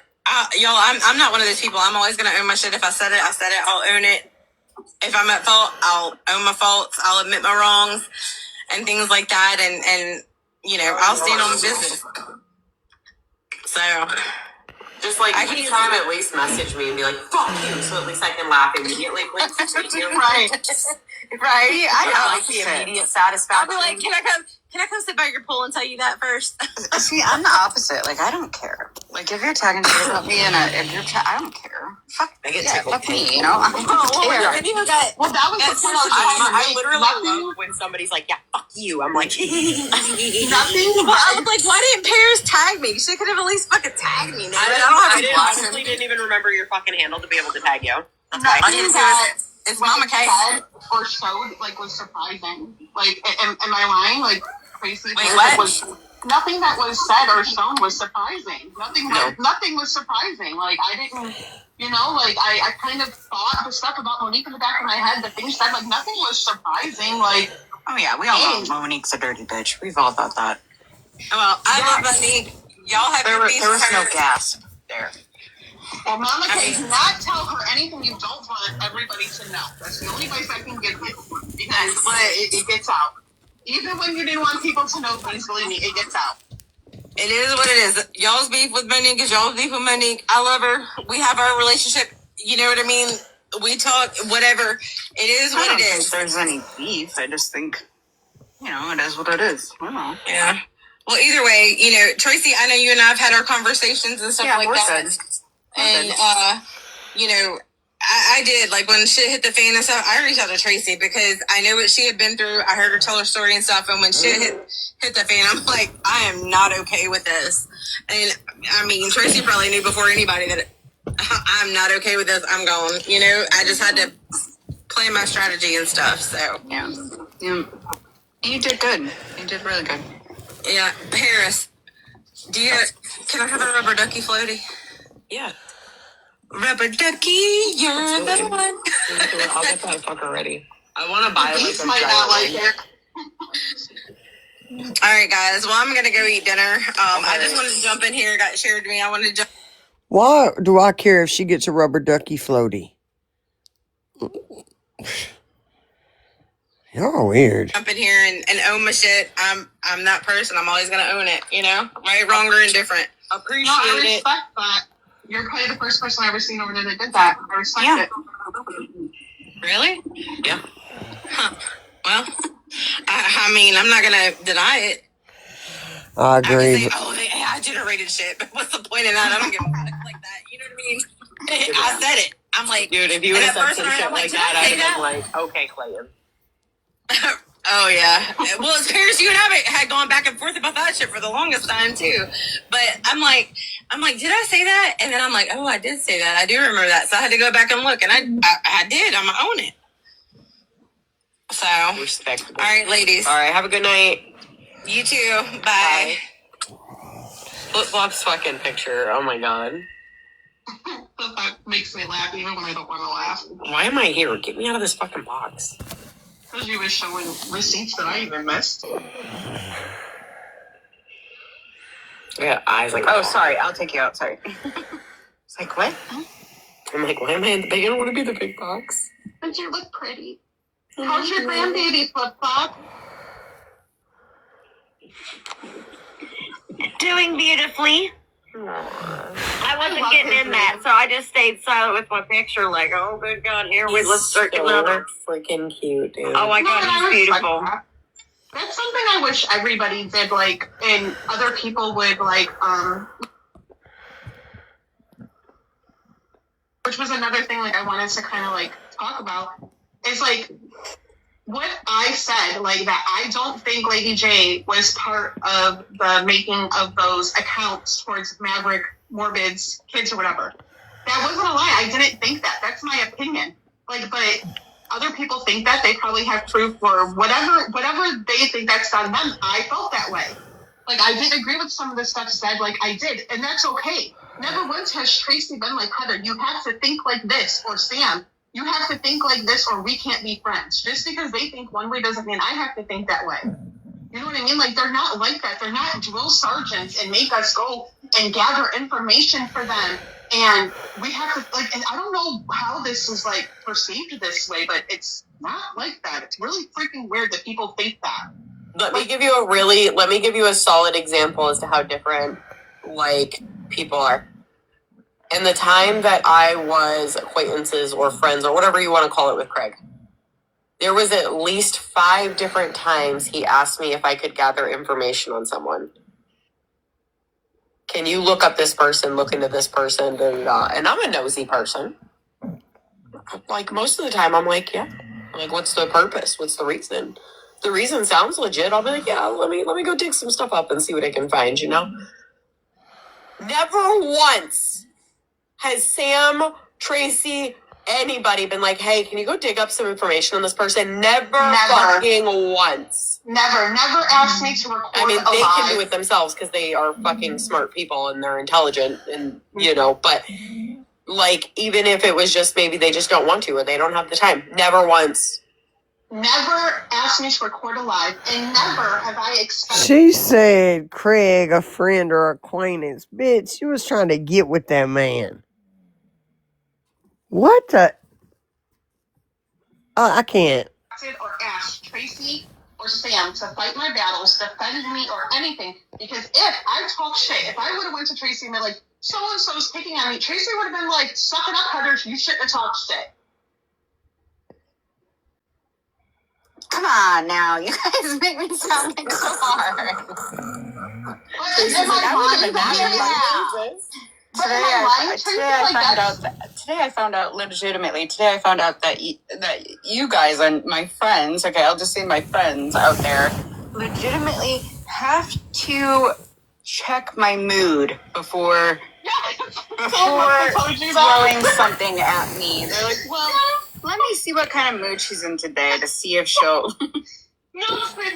y'all, I'm not one of those people. I'm always gonna own my shit. If I said it, I said it. I'll own it. If I'm at fault, I'll own my faults. I'll admit my wrongs and things like that, and you know, I'll stand on business. So. Just like each time, at least message me and be like, "Fuck you," so at least I can laugh immediately. Right. I like the immediate satisfaction. I'll be like, "Can I come sit by your pool and tell you that first?" See, I'm the opposite. Like, I don't care. Like, if you're tagging shit about me and I don't care. Fuck me, you know? I don't care. Well, that was the point I literally love when somebody's like, "Yeah, fuck you." I'm like, nothing. Well, I was like, why didn't Paris tag me? She could have at least fucking tagged me. I honestly didn't even remember your fucking handle to be able to tag you. Nothing that it's Mama K. said or showed like was surprising. Like, am I lying? Like, Tracy. Wait, what? Nothing that was said or shown was surprising. Nothing was surprising. Like, I didn't, you know, like I kind of thought the stuff about Monique in the back of my head. The things said, like, nothing was surprising. Like, oh yeah, we all know Monique's a dirty bitch. We've all thought that. Well, I love Monique. Y'all have there was no gasp there. Well, Mama K, do not tell her anything you don't want everybody to know. That's the only place I can give you. Because it gets out. Even when you didn't want people to know things, believe me, it gets out. It is what it is. Y'all's beef with Monique is y'all's beef with Monique. I love her. We have our relationship. You know what I mean? We talk, whatever. It is what it is. If there's any beef, I just think, you know, it is what it is. I don't know. Yeah. Well, either way, you know, Tracy, I know you and I have had our conversations and stuff like that. Good. And, you know, I did, like, when shit hit the fan and stuff, I reached out to Tracy because I knew what she had been through. I heard her tell her story and stuff, and when shit hit the fan, I'm like, I am not okay with this. And, I mean, Tracy probably knew before anybody that I'm not okay with this. I'm gone, you know? I just had to plan my strategy and stuff, so. Yeah. You did good. You did really good. Yeah. Paris, can I have a rubber ducky floaty? Yeah. Rubber ducky, you're the one. I'll get that fucker ready. I want to buy like a might not like it. All right, guys. Well, I'm gonna go eat dinner. I just wanted to jump in here. It got shared to me. I wanted to jump. Why do I care if she gets a rubber ducky floaty? Y'all weird. Jump in here and own my shit. I'm that person. I'm always gonna own it. You know, right, wrong, or indifferent. Appreciate it. I respect that. You're probably the first person I've ever seen over there that did that. I respect it. Really? Yeah. Huh. Well, I mean, I'm not gonna deny it. I agree. I can say, they AI generated shit, but what's the point in that? I don't give a fuck like that. You know what I mean? I said it. I'm like, dude, if you would have said some shit like that, I'd have been like, okay, Clayton. Oh yeah. Well, it's Paris, you and I had gone back and forth about that shit for the longest time too. But I'm like, did I say that? And then I'm like, oh, I did say that. I do remember that. So I had to go back and look, and I did. I'm gonna own it. So respectable. All right, ladies. All right, have a good night. You too. Bye. Flip-flop's fucking picture. Oh my god. That makes me laugh even when I don't want to laugh. Why am I here? Get me out of this fucking box. Because you were showing receipts that I even missed. Yeah, eyes like, oh, sorry, I'll take you out. Sorry. It's like, what? I'm like, why am I in the big? I don't want to be the big box. But you look pretty. How's your grandbaby, Flip Flop? Doing beautifully. I wasn't getting in that, so I just stayed silent with my picture, like, oh, good God, here we let's start together. Freaking cute, dude. Oh my God, he's beautiful. That's something I wish everybody did, like, and other people would, like, which was another thing, like, I wanted to kind of, like, talk about, is, like, what I said, like, that I don't think Lady J was part of the making of those accounts towards Maverick, Morbid's kids or whatever. That wasn't a lie. I didn't think that. That's my opinion. Like, but other people think that, they probably have proof or whatever they think that's on them. I felt that way. Like, I didn't agree with some of the stuff said, like I did, and that's okay. Never once has Tracy been like, Heather, you have to think like this, or Sam, you have to think like this, or we can't be friends. Just because they think one way doesn't mean I have to think that way. You know what I mean? Like, they're not like that. They're not drill sergeants and make us go and gather information for them. And we have to, like, and I don't know how this was, like, perceived this way, but it's not like that. It's really freaking weird that people think that. Let me give you a solid example as to how different, like, people are. In the time that I was acquaintances or friends or whatever you want to call it with Craig, there was at least 5 different times he asked me if I could gather information on someone. Can you look up this person, look into this person, da, da, da. And I'm a nosy person. Like, most of the time, I'm like, yeah. Like, what's the purpose? What's the reason? If the reason sounds legit, I'll be like, yeah, let me go dig some stuff up and see what I can find, you know? Never once has Sam, Tracy, anybody been like, hey, can you go dig up some information on this person? Never. Fucking once. Never asked me to record. I mean, they can do it themselves because they are fucking smart people and they're intelligent and, you know, but, like, even if it was just maybe they just don't want to or they don't have the time. Never once. Never asked me to record a live, and never have I expected. She said Craig, a friend or acquaintance. Bitch, she was trying to get with that man. What the? I can't. Or asked Tracy or Sam to fight my battles, defend me, or anything. Because if I talk shit, if I would have went to Tracy and been like, so-and-so's picking on me, Tracy would have been like, suck it up, Heather, you shouldn't have talked shit. Come on now, you guys make me sound like so hard. Today I found out legitimately. Today I found out that you guys are my friends. Okay, I'll just say my friends out there legitimately have to check my mood before throwing something at me. They're like, well, let me see what kind of mood she's in today to see if she'll. No,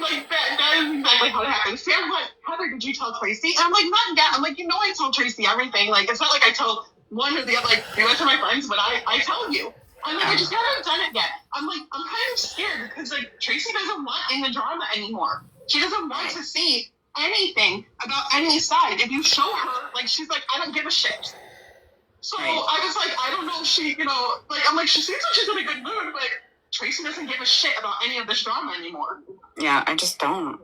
like that is exactly how it happened. Sam, like, Heather, did you tell Tracy? And I'm like, not that. I'm like, you know, I told Tracy everything. Like, it's not like I told one or the other. Like, you guys are my friends, but I tell you. I'm like, I just haven't done it yet. I'm like, I'm kind of scared because, like, Tracy doesn't want any drama anymore. She doesn't want to see anything about any side. If you show her, like, she's like, I don't give a shit. So I was like, I don't know if she, you know, like, I'm like, she seems like she's in a good mood, but Tracy doesn't give a shit about any of this drama anymore. Yeah, I just don't.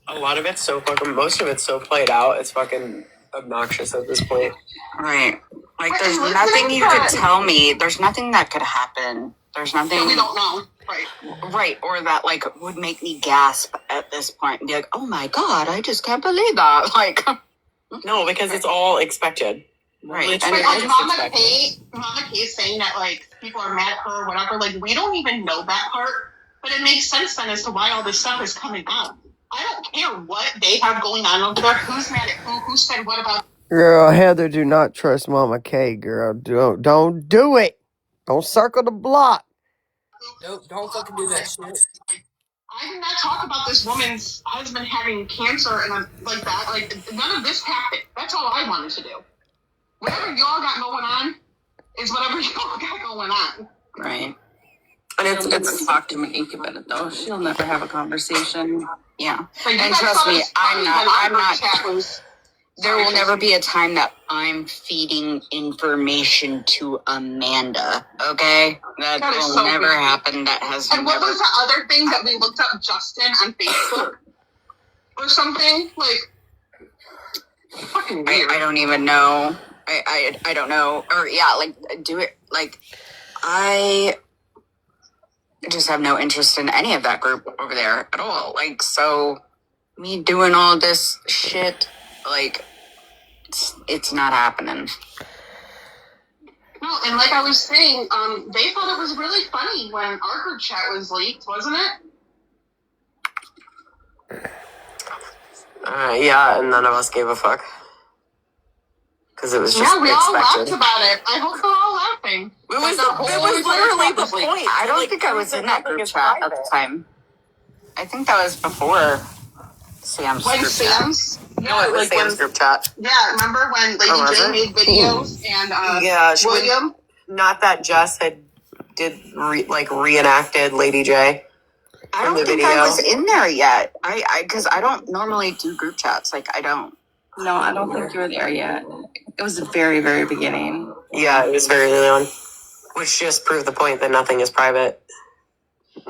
A lot of it's so fucking, most of it's so played out, it's fucking obnoxious at this point. Right. Like, there's nothing you could tell me. There's nothing that could happen. There's nothing. That we don't know. Right. Or that, like, would make me gasp at this point and be like, oh my God, I just can't believe that. Like, no, because it's all expected. Right. And like Mama K is saying that, like, people are mad at her or whatever. Like, we don't even know that part, but it makes sense then as to why all this stuff is coming up. I don't care what they have going on over there. Who's mad at who said what about. Girl, Heather, do not trust Mama K, girl. Don't do it. Don't circle the block. Nope, don't fucking do that shit. I did not talk about this woman's husband having cancer and like that. Like, none of this happened. That's all I wanted to do. Whatever y'all got going on is whatever y'all got going on. Right. But it's talk to Monique about it though. She'll never have a conversation. Yeah. And trust me, I'm not. There will never be a time that I'm feeding information to Amanda. Okay, that will so never happen. That has. And what was the other thing that we looked up? Justin on Facebook or something like. Fucking weird. I don't even know. I don't know. Or yeah, like do it. Like I just have no interest in any of that group over there at all. Like, so me doing all this shit, like, it's not happening. No, and like I was saying, they thought it was really funny when our group chat was leaked, wasn't it? Yeah, and none of us gave a fuck. because it was just Yeah, we all laughed expected. about it. I hope we're all laughing. It was literally the point. I don't think I was in that group chat at the time. I think that was before Sam's When group Sam's, chat. No, it was Sam's group chat. yeah, remember when Lady was J it? made videos and Yeah, she William? Not that Jess reenacted Lady J. I don't think I was in there yet. Because I don't normally do group chats. Like, I don't. No, I don't think you were there yet. It was the very, very beginning. Yeah, it was very early on, which just proved the point that nothing is private.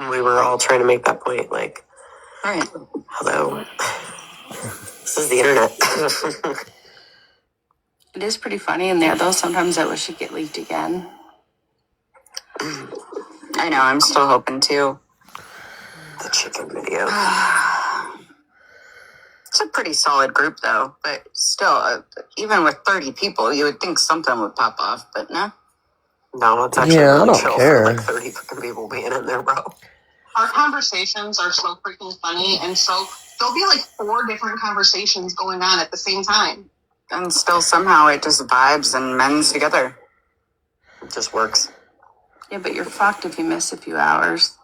We were all trying to make that point. Like, Right. hello, this is the internet. It is pretty funny in there, though. Sometimes I wish it get leaked again. I know, I'm still hoping to. The chicken video. It's a pretty solid group, though. But still, even with 30 people, you would think something would pop off, but no. No, it's actually Yeah, I really don't chill care. for like 30 fucking people being in there, bro. Our conversations are so freaking funny, and so there'll be like 4 different conversations going on at the same time. And still, somehow, it just vibes and mends together. It just works. Yeah, but you're fucked if you miss a few hours.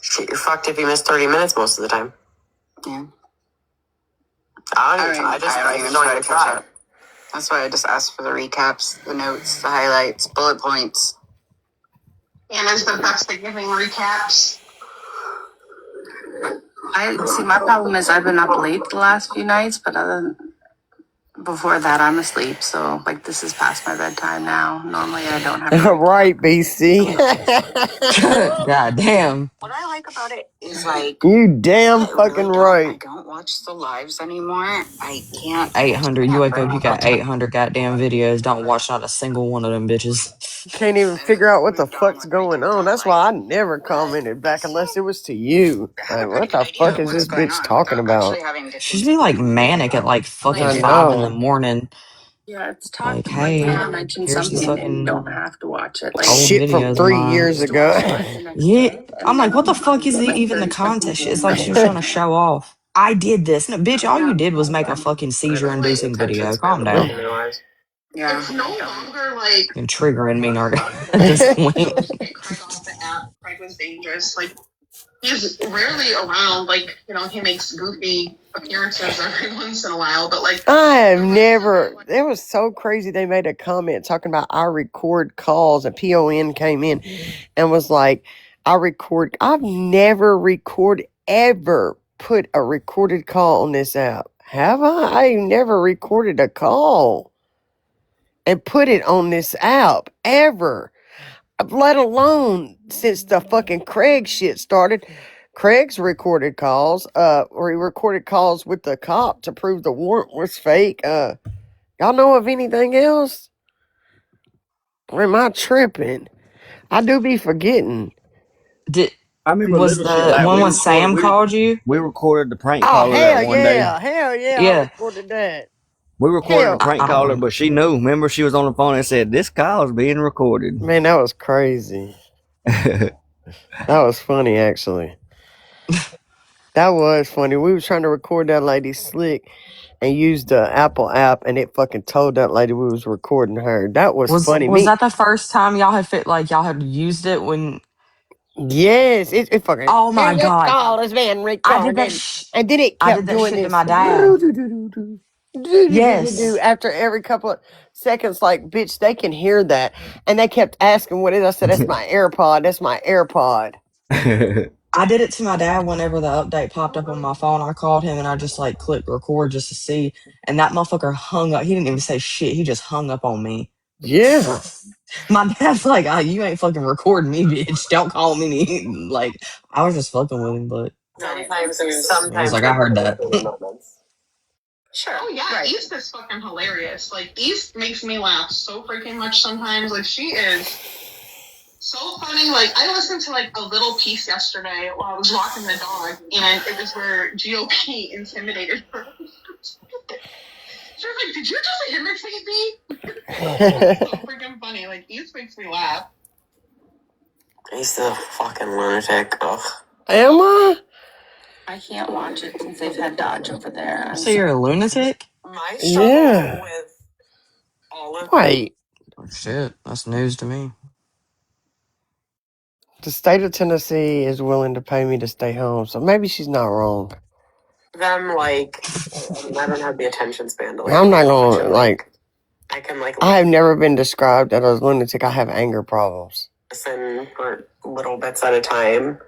Shit, you're fucked if you miss 30 minutes most of the time. Yeah. I don't even try to try. catch up. That's why I just asked for the recaps, the notes, the highlights, bullet points. Anna's the best at giving recaps. My problem is I've been up late the last few nights, but before that I'm asleep. So like this is past my bedtime now. Normally I don't have. Right, BC. God damn. What I like about it is like You damn I fucking really right. I don't watch the lives anymore. I can't. 800. You wake up, you got 800 goddamn videos. Don't watch not a single one of them bitches. Can't even figure out what the fuck's going on. That's why I never commented back unless it was to you. Like, what the fuck is this bitch talking about? She'd be like manic at like fucking I 5 in the know. morning. Yeah, it's Like, talking. hey, I mentioned here's the something and you fucking don't have to watch it. Like old Shit from videos of 3 mine. years ago. Yeah, I'm like, what the fuck is even the context? It's like she was trying to show off. I did this. No, bitch, all you did was make a fucking seizure-inducing video. Calm down. Yeah. It's no longer like You're triggering me at this point. get Craig off the app. Craig was dangerous. Like he's rarely around. Like he makes goofy appearances every once in a while. But like I have never. It was so crazy. They made a comment talking about I record calls, and PON came in and was like, I've never ever put a recorded call on this app. Have I? I never recorded a call and put it on this app ever. Let alone since the fucking Craig shit started. Craig's recorded calls, or he recorded calls with the cop to prove the warrant was fake. Y'all know of anything else? Or am I tripping? I do be forgetting. I remember Was little shit the like one we when Sam recorded- called you? We recorded the prank Oh, caller hell that one day. yeah. Hell yeah. I Yeah. recorded that. We recorded Hell. the prank I don't caller, know. but she knew. Remember, she was on the phone and said, "This call is being recorded." Man, that was crazy. That was funny, actually. That was funny. We were trying to record that lady slick and used the Apple app, and it fucking told that lady we was recording her. That was funny. Was that the first time y'all had used it when? Yes, it fucking. Oh my This God. call is being I recorded. did that. And then it I kept did that doing shit to this. my dad. Yes. After every couple of seconds, like, bitch, they can hear that. And they kept asking what it is. I said, that's my AirPod. That's my AirPod. I did it to my dad whenever the update popped up on my phone. I called him and I just like clicked record just to see. And that motherfucker hung up. He didn't even say shit. He just hung up on me. Yeah. My dad's like, oh, you ain't fucking recording me, bitch. Don't call me. Like, I was just fucking with him, but Sometimes I was like, I heard that. Sure. oh yeah, Right. East is fucking hilarious. Like East makes me laugh so freaking much sometimes. Like she is so funny. Like I listened to like a little piece yesterday while I was walking the dog, and it was where GOP intimidated her. She was like, "Did you just imitate me?" So freaking funny. Like East makes me laugh. He's the fucking lunatic. Ugh. Am I? I can't watch it since they've had Dodge over there. So you're a lunatic? My struggle Yeah. with all of Wait, Oh, shit, that's news to me. the state of Tennessee is willing to pay me to stay home, so maybe she's not wrong. them, like, I don't have the attention span to, like, I'm not pay gonna, attention. like, I can, like, I have never been described as a lunatic. I have anger problems. listen for little bits at a time,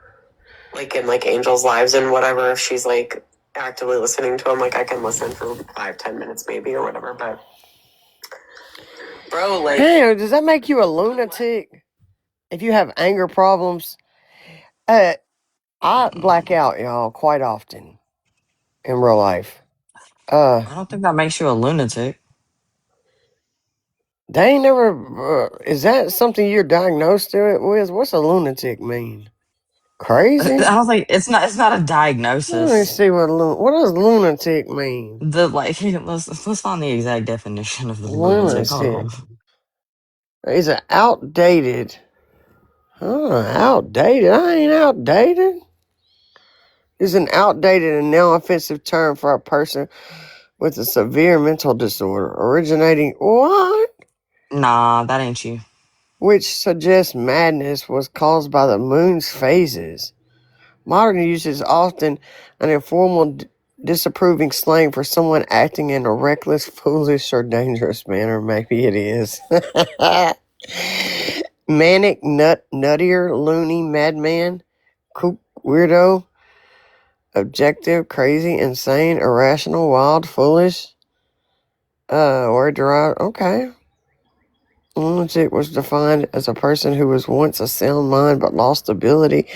like in like Angel's lives and whatever. If she's like actively listening to them, like I can listen for 5-10 minutes maybe or whatever. But bro, like, Hey, does that make you a lunatic? If you have anger problems? I black out, y'all, quite often in real life. I don't think that makes you a lunatic. They ain't never. Is that something you're diagnosed with? What's a lunatic mean? I Crazy? don't think it's not a Let me diagnosis. see what does lunatic mean. Let's find the exact definition of the lunatic. Hold Lunatic on. is it outdated? Outdated. I ain't outdated. Is an outdated and now offensive term for a person with a severe mental disorder originating what? Nah, that ain't you. Which suggests madness was caused by the moon's phases. Modern use is often an informal, disapproving slang for someone acting in a reckless, foolish, or dangerous manner. Maybe it is. Manic, nuttier, loony, madman, kook, weirdo, objective, crazy, insane, irrational, wild, foolish. Word derived. Okay. Lunatic was defined as a person who was once a sound mind but lost ability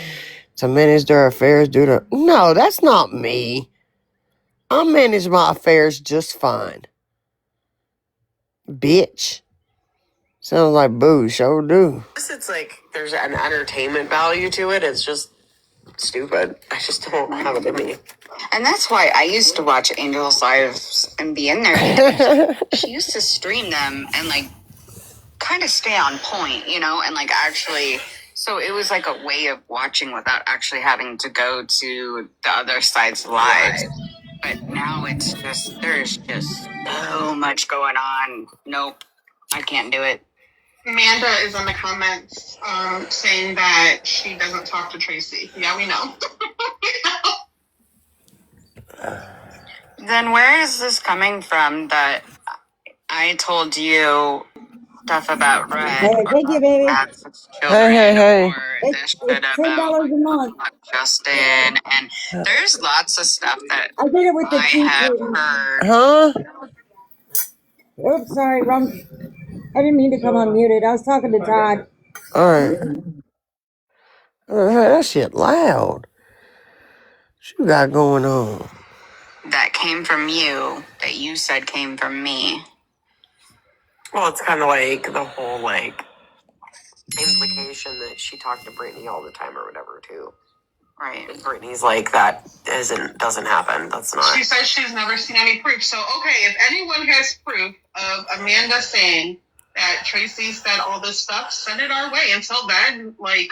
to manage their affairs due to... No, that's not me. I manage my affairs just fine. Bitch. Sounds like boo, sure do. it's like there's an entertainment value to it. It's just stupid. I just don't have it in me. And that's why I used to watch Angel's lives and be in there. She used to stream them and like kind of stay on point, you know, and like actually, so it was like a way of watching without actually having to go to the other side's lives. But now it's just, there's just so much going on. Nope, I can't do it. Amanda is in the comments saying that she doesn't talk to Tracy. Yeah, we know. Then where is this coming from that I told you stuff about Red? Hey, thank you, baby. Hey. Or this shit It's about $10 a month. Justin. And there's lots of stuff that I did it with the I cheap have version. heard. Huh? Oops, sorry, wrong. I didn't mean to come unmuted. I was talking to Todd. Alright. That shit loud. What you got going on? That came from you, that you said came from me. Well, it's kind of like the whole like implication that she talked to Brittany all the time or whatever too. Right. And Brittany's like that doesn't happen. That's not. She says she's never seen any proof. So, okay, if anyone has proof of Amanda saying that Tracy said all this stuff, send it our way. Until then, like,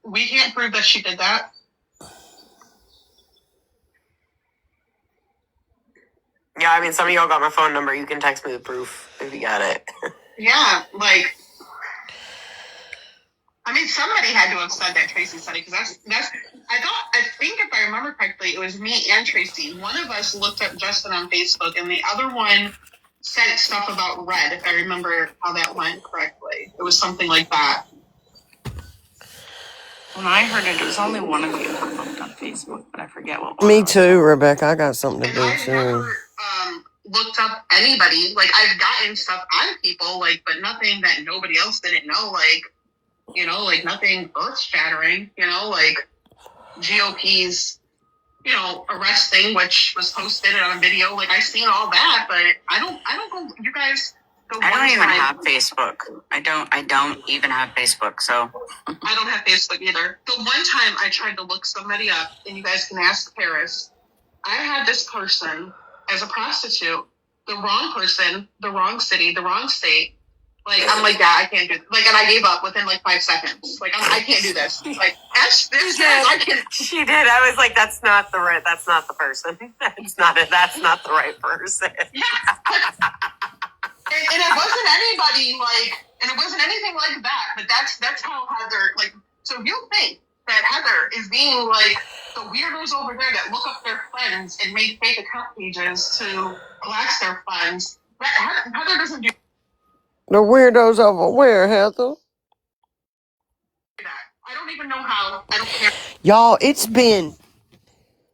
we can't prove that she did that. Yeah, I mean, some of y'all got my phone number. You can text me the proof if you got it. Yeah, like, I mean, somebody had to have said that Tracy said it, because I think if I remember correctly, it was me and Tracy. One of us looked up Justin on Facebook, and the other one sent stuff about Red, if I remember how that went correctly. It was something like that. When I heard it was only one of you who looked on Facebook, but I forget what one. Me too, Rebecca. I got something to do I've too. never looked up anybody. Like, I've gotten stuff on people, like, but nothing that nobody else didn't know. Like, you know, like nothing earth-shattering. You know, like GOP's, you know, arresting, which was posted on a video. Like, I've seen all that, but I don't go. You guys. I don't even have Facebook. I don't even have Facebook, so. I don't have Facebook either. The one time I tried to look somebody up, and you guys can ask Paris, I had this person as a prostitute, the wrong person, the wrong city, the wrong state. Like, I'm like, yeah, I can't do it. Like, and I gave up within like 5 seconds. Like, I can't do this. Like, I can't. She did. I was like, that's not the person. That's not the right person. Yeah. And it wasn't anybody and it wasn't anything like that. But that's how Heather So you think that Heather is being the weirdos over there that look up their friends and make fake account pages to collect their funds? Heather doesn't do The weirdos over where, Heather? that. I don't even know how. I don't care. Y'all, it's been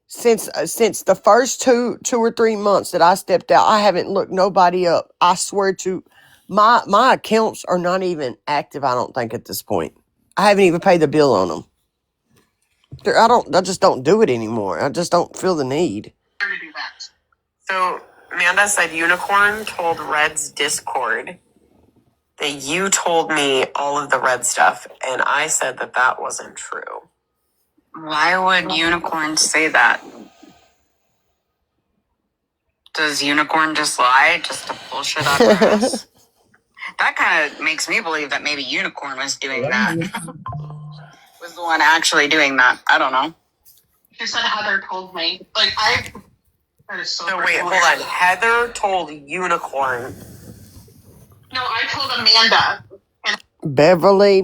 since the first two or 3 months that I stepped out. I haven't looked nobody up. I swear to my accounts are not even active. I don't think at this point. I haven't even paid the bill on them. I just don't do it anymore. I just don't feel the need. To do that. So Amanda said Unicorn told Red's Discord that you told me all of the Red stuff, and I said that wasn't true. Why would Unicorn say that? Does Unicorn just lie just to bullshit out of us? That kind of makes me believe that maybe Unicorn was doing that. Was the one actually doing that. I don't know. She said Heather told me. That is so wait, hold on. Heather told Unicorn. No, I told Amanda. Beverly.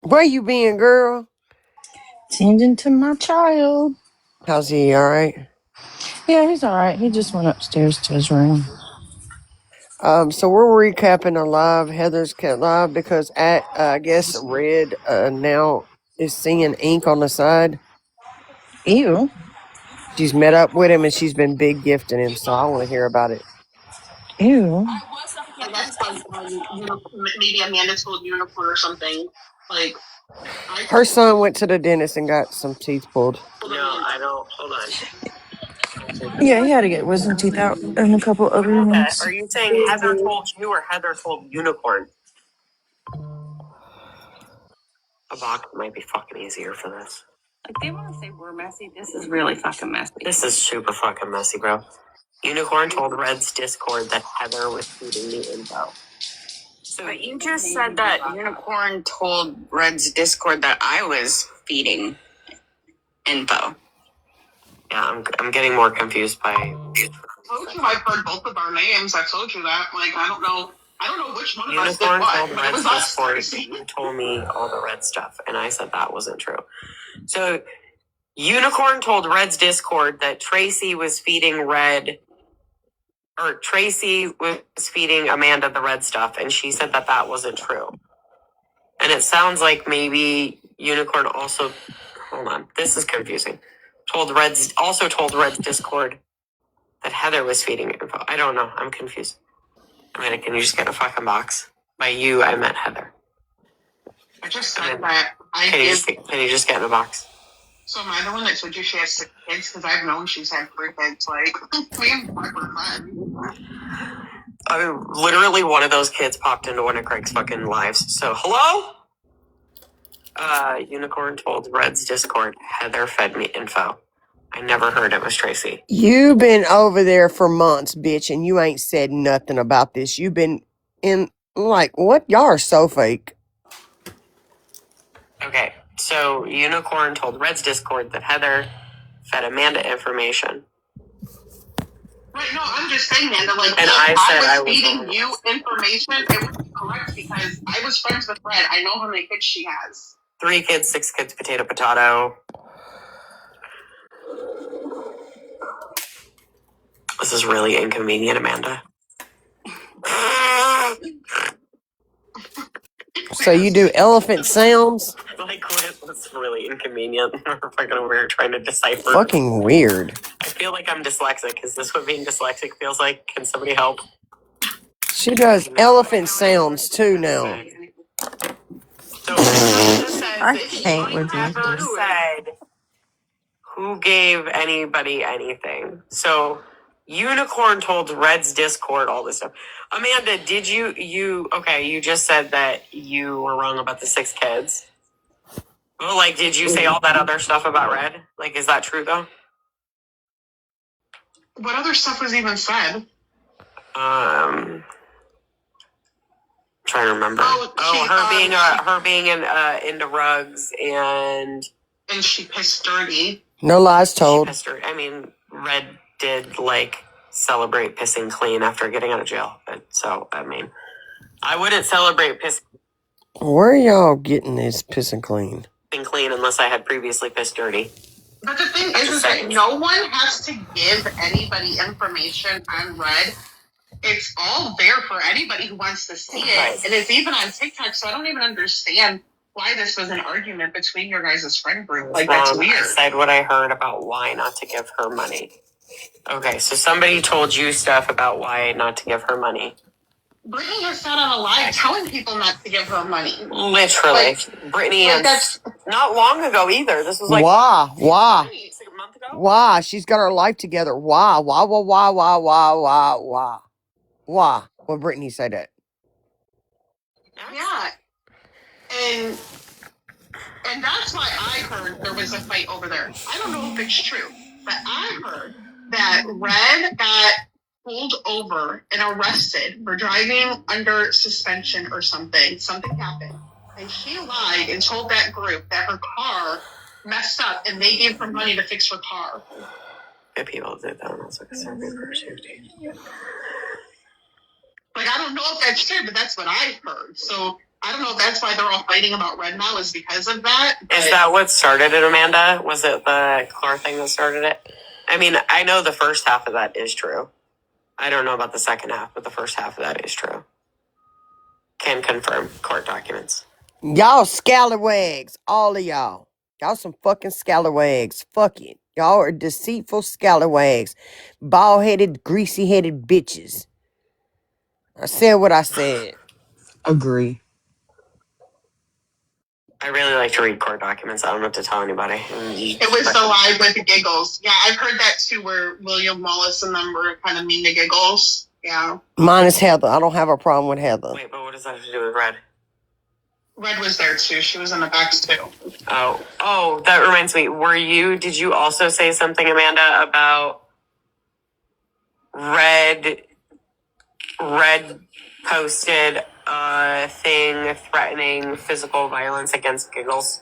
Where you been, girl? Tending to my child. How's he? All right? Yeah, he's all right. He just went upstairs to his room. So we're recapping a live, Heather's Cat Live, because I guess Red now is seeing ink on the side. Ew. She's met up with him and she's been big gifting him, so I want to hear about it. Ew. That's maybe Amanda told Unicorn or something. Her son went to the dentist and got some teeth pulled. No, I don't. Hold on. Yeah, he had to get wisdom teeth out and a couple other ones. Are you saying Heather told you or Heather told Unicorn? A box might be fucking easier for this. They want to say we're messy. This is really fucking messy. This is super fucking messy, bro. Unicorn told Red's Discord that Heather was feeding the info. So you just said that Unicorn told Red's Discord that I was feeding info. Yeah, I'm getting more confused by. I told you I've heard both of our names. I told you that. I don't know which one of us did Unicorn what. told But it was Red's us. Discord. You told me all the Red stuff, and I said that wasn't true. So Unicorn told Red's Discord that Tracy was feeding Amanda the Red stuff, and she said that wasn't true. And it sounds like maybe Unicorn also, hold on, this is confusing. Told Red's Discord that Heather was feeding info. I don't know. I'm confused. Amanda, can you just get in a fucking box? By you, I meant Heather. I just said that Can you just get in a box? So am I the one that told you she has 6 kids? Because I've known she's had 3 kids. Me and Mark were friends. I mean, literally one of those kids popped into one of Craig's fucking lives. So, hello? Unicorn told Red's Discord, Heather fed me info. I never heard it was Tracy. You've been over there for months, bitch, and you ain't said nothing about this. You've been in, what? Y'all are so fake. Okay, so Unicorn told Red's Discord that Heather fed Amanda information. Right, no, I'm just saying, Amanda, and I was feeding you information, it was correct because I was friends with Red. I know how many kids she has. 3 kids, 6 kids, potato. This is really inconvenient, Amanda. So you do elephant sounds? It's really inconvenient. We're fucking over here trying to decipher. Fucking weird. I feel like I'm dyslexic. Is this what being dyslexic feels like? Can somebody help? She does elephant sounds too now. So I can't with never said who gave anybody anything. So Unicorn told Red's Discord all this stuff. Amanda, did you just said that you were wrong about the 6 kids. Well, did you say all that other stuff about Red? Is that true though? What other stuff was even said? Trying to remember. Her being into rugs and she pissed dirty. No lies told. Red did like celebrate pissing clean after getting out of jail. So, I mean, I wouldn't celebrate pissing Where are y'all getting this pissing clean? clean unless I had previously pissed dirty. But the thing is that no one has to give anybody information on Red. It's all there for anybody who wants to see it. Right. And it's even on TikTok, so I don't even understand why this was an argument between your guys' friend group. Like, that's weird. I said what I heard about why not to give her money. Okay, so somebody told you stuff about why not to give her money. Brittany has sat on a live telling people not to give her money. Literally. Brittany, and that's not long ago either. This was like... Why? Like a month ago? Why? She's got her life together. Why? Why would Brittany say that? Yeah. And that's why I heard there was a fight over there. I don't know if it's true, but I heard that Red got pulled over and arrested for driving under suspension or something. Something happened. And she lied and told that group that her car messed up and they gave her money to fix her car. If people did that, that's like a survey for safety. Like, I don't know if that's true, but that's what I heard. So I don't know if that's why they're all fighting about Red now is because of that. Is that what started it, Amanda? Was it the car thing that started it? I mean, I know the first half of that is true. I don't know about the second half, but the first half of that is true. Can confirm court documents. Y'all scalawags. All of y'all. Y'all some fucking scalawags. Fuck it. Y'all are deceitful scalawags. Bald-headed, greasy-headed bitches. I said what I said. Agree. I really like to read court documents. I don't have to tell anybody. It was the live with the Giggles. Yeah, I've heard that too, where William Wallace and them were kind of mean to Giggles. Yeah. Mine is Heather. I don't have a problem with Heather. Wait, but what does that have to do with Red? Red was there too. She was in the box too. Oh, that reminds me. Did you also say something, Amanda, about Red posted a thing threatening physical violence against Giggles?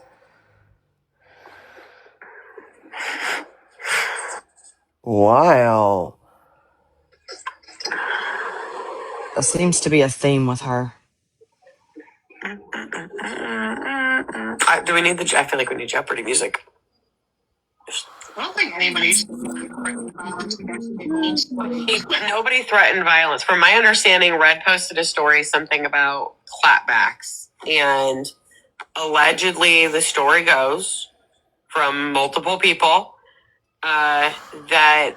Wow. That seems to be a theme with her. Do we need I feel like we need Jeopardy music. I don't think anybody's violence against Giggles. Nobody threatened violence. From my understanding, Red posted a story, something about clapbacks. And allegedly, the story goes from multiple people that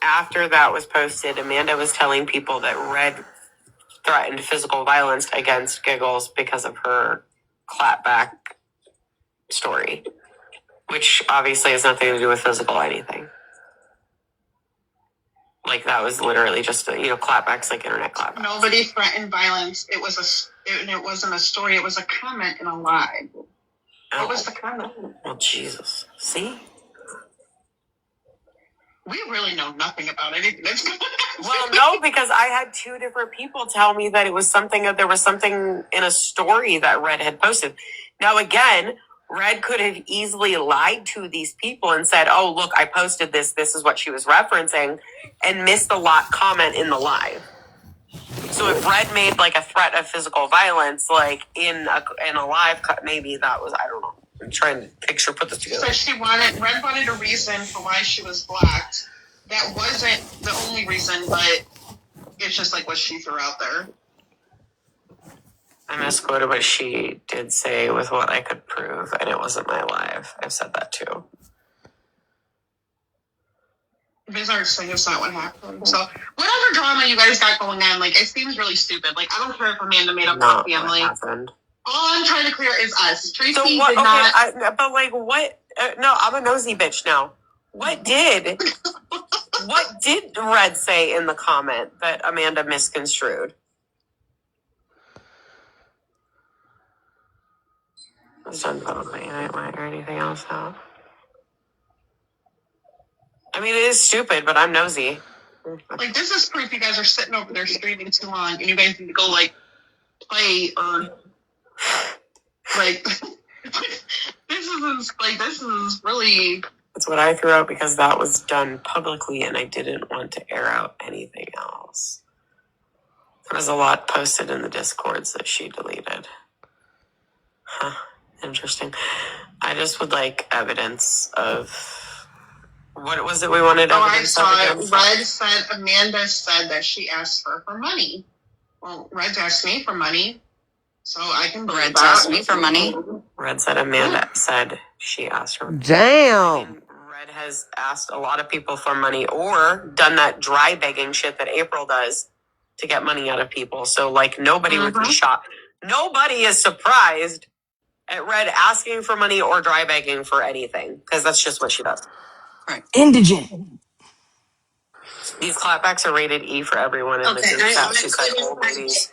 after that was posted, Amanda was telling people that Red threatened physical violence against Giggles because of her clapback story, which obviously has nothing to do with physical anything. Like, that was literally just, clapbacks, like internet clapbacks. Nobody threatened violence. It wasn't a story. It was a comment in a live. What was the comment? Well, Jesus. See? We really know nothing about anything that's going on. Well, no, because I had two different people tell me that there was something in a story that Red had posted. Now, again, Red could have easily lied to these people and said, oh, look, I posted this. This is what she was referencing, and missed the lot comment in the live. So if Red made like a threat of physical violence, like in a live cut, maybe that was, I don't know. I'm trying to put this together. So Red wanted a reason for why she was blocked. That wasn't the only reason, but it's just like what she threw out there. I misquoted what she did say with what I could prove, and it wasn't my live. I've said that too. These aren't saying it's not what happened. So whatever drama you guys got going on, like, it seems really stupid. Like, I don't care if Amanda made up her family. What happened. All I'm trying to clear is us. Tracy so what, did not. But like, what? No, I'm a nosy bitch now. What did Red say in the comment that Amanda misconstrued? It was done publicly. I didn't want to hear anything else out. I mean, it is stupid, but I'm nosy. Like, this is proof you guys are sitting over there streaming too long, and you guys need to go, like, play or, like, this is really... That's what I threw out because that was done publicly and I didn't want to air out anything else. There was a lot posted in the Discords that she deleted. Huh. Interesting. I just would like evidence of what was it we wanted I evidence saw of it. against? Red said, Amanda said that she asked her for money. Well, Red asked me for money, so I can believe Red's that. asked me for money. Red said Amanda said she asked her. Damn. Red has asked a lot of people for money or done that dry begging shit that April does to get money out of people. So like nobody would be shocked. Nobody is surprised at Red asking for money or dry begging for anything because that's just what she does. Right. Indigent. These clapbacks are rated E for everyone in the group chat. She said old ladies.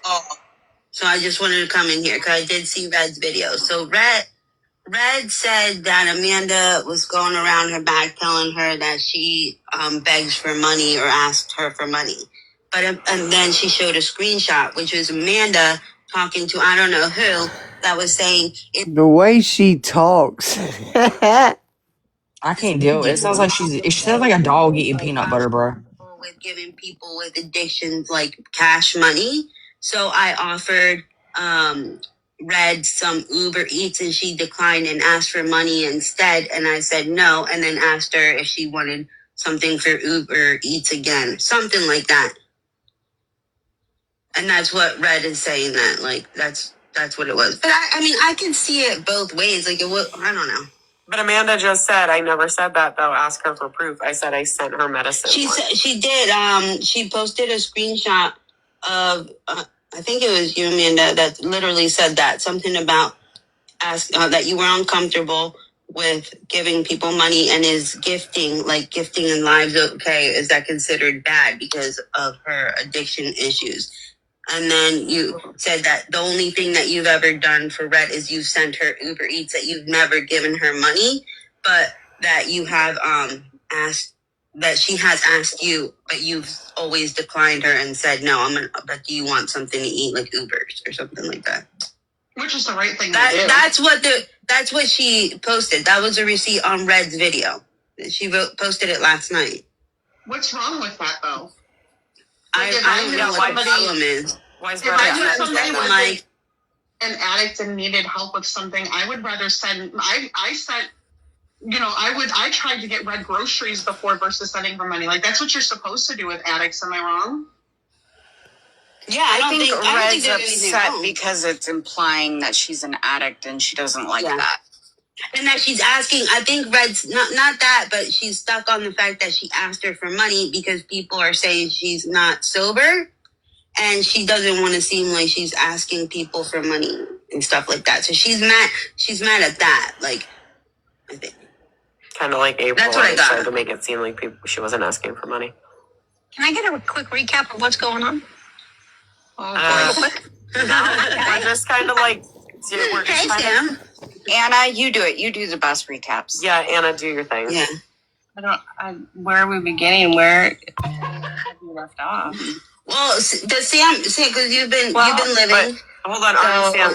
So I just wanted to come in here because I did see Red's video. So Red said that Amanda was going around her back telling her that she begs for money or asked her for money. But and then she showed a screenshot, which was Amanda talking to I don't know who that was saying The way she talks. I can't do it. It sounds like she sounds like a dog eating peanut butter, bro. with giving people with addictions like cash money. So I offered Red some Uber Eats and she declined and asked for money instead. And I said no, and then asked her if she wanted something for Uber Eats again, something like that. And that's what Red is saying that, like, that's what it was. But I mean, I can see it both ways. Like, it was, I don't know. But Amanda just said, I never said that though. Ask her for proof. I said I sent her medicine. She said she did. She posted a screenshot of, I think it was you, Amanda, that literally said that something about that you were uncomfortable with giving people money and is gifting in lives okay? Is that considered bad because of her addiction issues? And then you said that the only thing that you've ever done for Red is you sent her Uber Eats, that you've never given her money, but that you have asked, that she has asked you, but you've always declined her and said, no, but do you want something to eat, like Ubers or something like that? Which is the right thing to do. That's what she posted. That was a receipt on Red's video. She posted it last night. What's wrong with that, though? I don't know what the problem is. If I knew somebody was like an addict and needed help with something, I would rather send. I sent. I tried to get Red groceries before versus sending her money. Like that's what you're supposed to do with addicts. Am I wrong? Yeah, I think Red's upset because it's implying that she's an addict and she doesn't like that. And that she's asking, I think Red's not that, but she's stuck on the fact that she asked her for money because people are saying she's not sober and she doesn't want to seem like she's asking people for money and stuff like that. So she's mad at that. Like, I think. Kind of like April. That's what I got. Tried to make it seem like she wasn't asking for money. Can I get a quick recap of what's going on? Real quick. We're just kind of like. Hey, Sam. Anna, you do it. You do the best recaps. Yeah, Anna, do your thing. Yeah. Where are we beginning? Where have you left off? Well, does Sam, because you've been living. Hold on, Sam.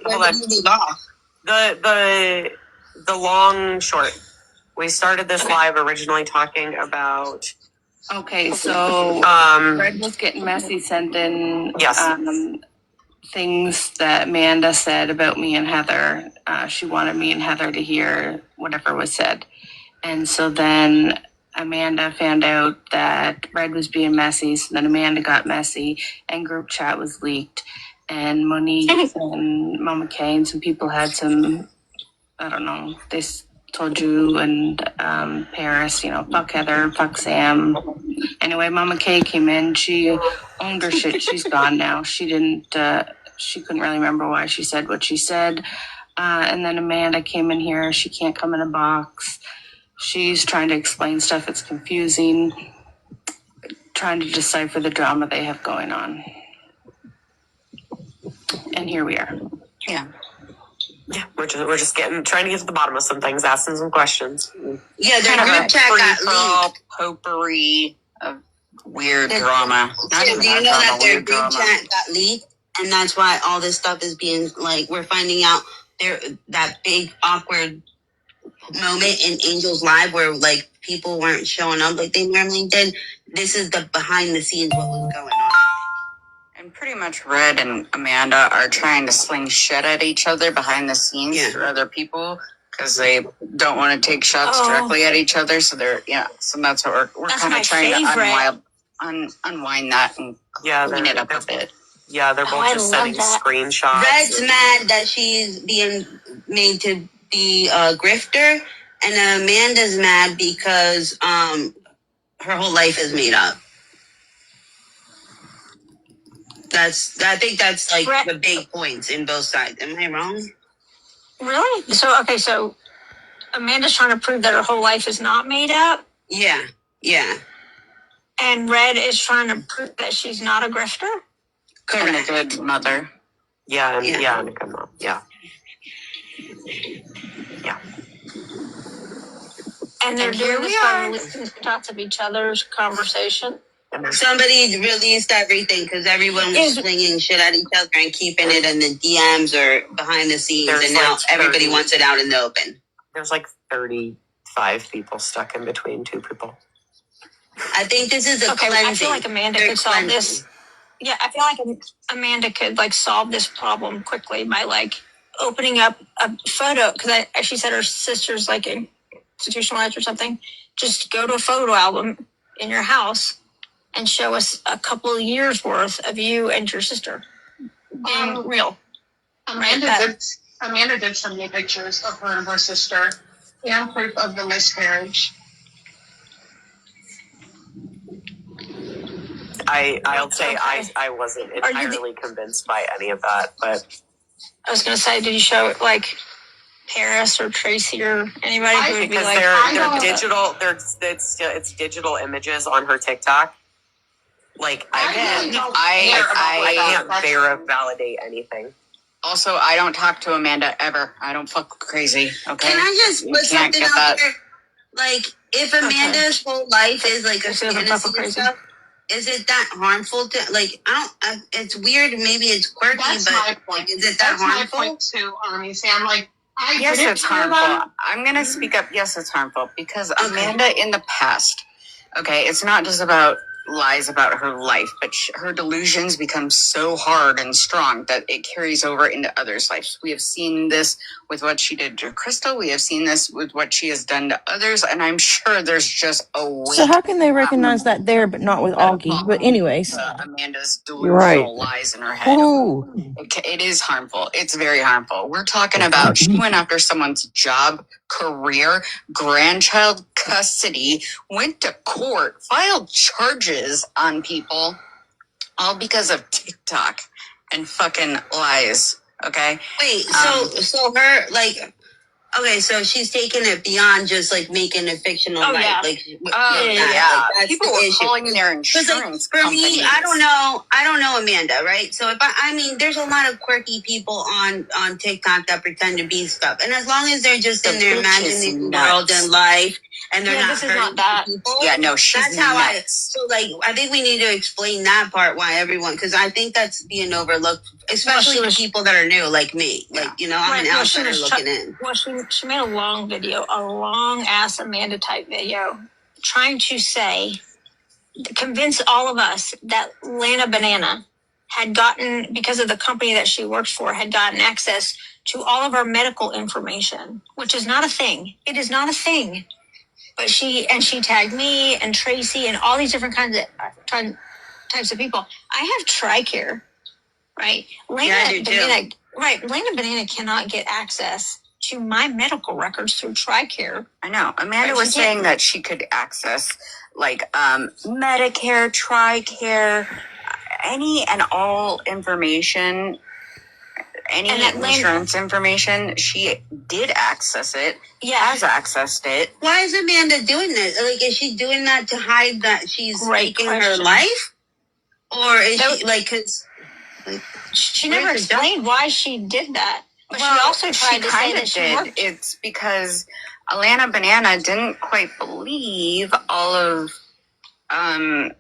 Hold on. Did you leave off? The long short. We started this live originally talking about. Okay, so Red was getting messy sending things that Amanda said about me and Heather. She wanted me and Heather to hear whatever was said. And so then Amanda found out that Red was being messy. So then Amanda got messy and group chat was leaked. And Monique and Mama Kay and some people had some, I don't know, they told you and Paris, fuck Heather, fuck Sam. Anyway, Mama Kay came in. She owned her shit. She's gone now. She couldn't really remember why she said what she said. And then Amanda came in here. She can't come in a box. She's trying to explain stuff. It's confusing. Trying to decipher the drama they have going on. And here we are. Yeah. Yeah, we're just trying to get to the bottom of some things, asking some questions. Yeah, their group chat got leaked. Potpourri of weird drama. Do you know that their group chat got leaked? And that's why all this stuff is being, we're finding out that big, awkward moment in Angel's live where like people weren't showing up like they normally did. This is the behind the scenes what was going on. And pretty much Red and Amanda are trying to sling shit at each other behind the scenes for other people because they don't want to take shots directly at each other. So so that's what we're kind of trying to unwind that and clean it up a bit. Yeah, they're both just sending screenshots. Red's mad that she's being made to be a grifter, and Amanda's mad because her whole life is made up. I think that's like the big points in both sides. Am I wrong? Really? So Amanda's trying to prove that her whole life is not made up? Yeah. And Red is trying to prove that she's not a grifter? Correct. And a good mother. Yeah, and a good mom. Yeah. And they're doing this by listening to shots of each other's conversation? Somebody released everything because everyone was slinging shit at each other and keeping it in the DMs or behind the scenes, and now everybody wants it out in the open. There's like 35 people stuck in between two people. I think this is a cleansing. I feel like Amanda could solve this. Yeah, I feel like Amanda could like solve this problem quickly by like opening up a photo, because she said her sister's like institutionalized or something. Just go to a photo album in your house and show us a couple of years worth of you and your sister. Being real. Amanda did send me pictures of her and her sister and proof of the miscarriage. I'll say I wasn't entirely convinced by any of that, but I was gonna say, did you show it like Paris or Tracy or anybody who would be like, they're digital. It's digital images on her TikTok. Like I can't validate anything. Also, I don't talk to Amanda ever. I don't fuck crazy. Okay. Can I just put something out there? Like, if Amanda's whole life is like a fantasy and stuff, is it that harmful to like? It's weird. Maybe it's quirky, that's but my point. Is it that harmful? My point too, Army Sam. Like, yes, it's harmful. I'm gonna speak up. Yes, it's harmful because Amanda in the past. Okay, it's not just about lies about her life, but her delusions become so hard and strong that it carries over into others' lives. We have seen this with what she did to Crystal. We have seen this with what she has done to others, and I'm sure there's just a way. So how can they recognize that there, but not with Augie? But anyways, Amanda's delusional lies in her head. It is harmful. It's very harmful. We're talking about she went after someone's job, career, grandchild custody, went to court, filed charges on people, all because of TikTok and fucking lies. Okay. Wait. So her like. Okay, so she's taking it beyond just like making a fictional life. Yeah. Like, Like, people were calling their insurance companies. For me, I don't know Amanda, right? So if I mean, there's a lot of quirky people on TikTok that pretend to be stuff, and as long as they're just in their imaginary world and life, and they're not hurting people. Yeah, no, she's that's how So like, I think we need to explain that part why everyone, because I think that's being overlooked, especially the people that are new, like me. Like, I'm an outsider looking in. Well, she made a long video, a long ass Amanda type video, trying to convince all of us that Lana Banana had gotten, because of the company that she works for, had gotten access to all of our medical information, which is not a thing. It is not a thing. But she tagged me and Tracy and all these different types of people. I have TRICARE, right? Lana Banana cannot get access to my medical records through TRICARE. I know. Amanda was saying that she could access like Medicare, TRICARE, any and all information, any insurance information. She did access it. Has accessed it. Why is Amanda doing this? Like, is she doing that to hide that she's taking her life? Or is she like, because she never explained why she did that. But she also tried to say that she worked. It's because Alana Banana didn't quite believe all of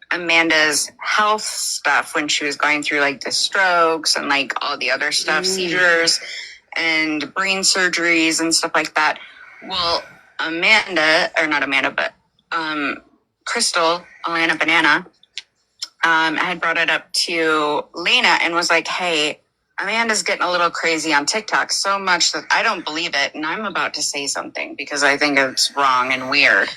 Amanda's health stuff when she was going through like the strokes and like all the other stuff, seizures and brain surgeries and stuff like that. Well, Crystal, Alana Banana, had brought it up to Lena and was like, hey, Amanda's getting a little crazy on TikTok, so much that I don't believe it, and I'm about to say something because I think it's wrong and weird.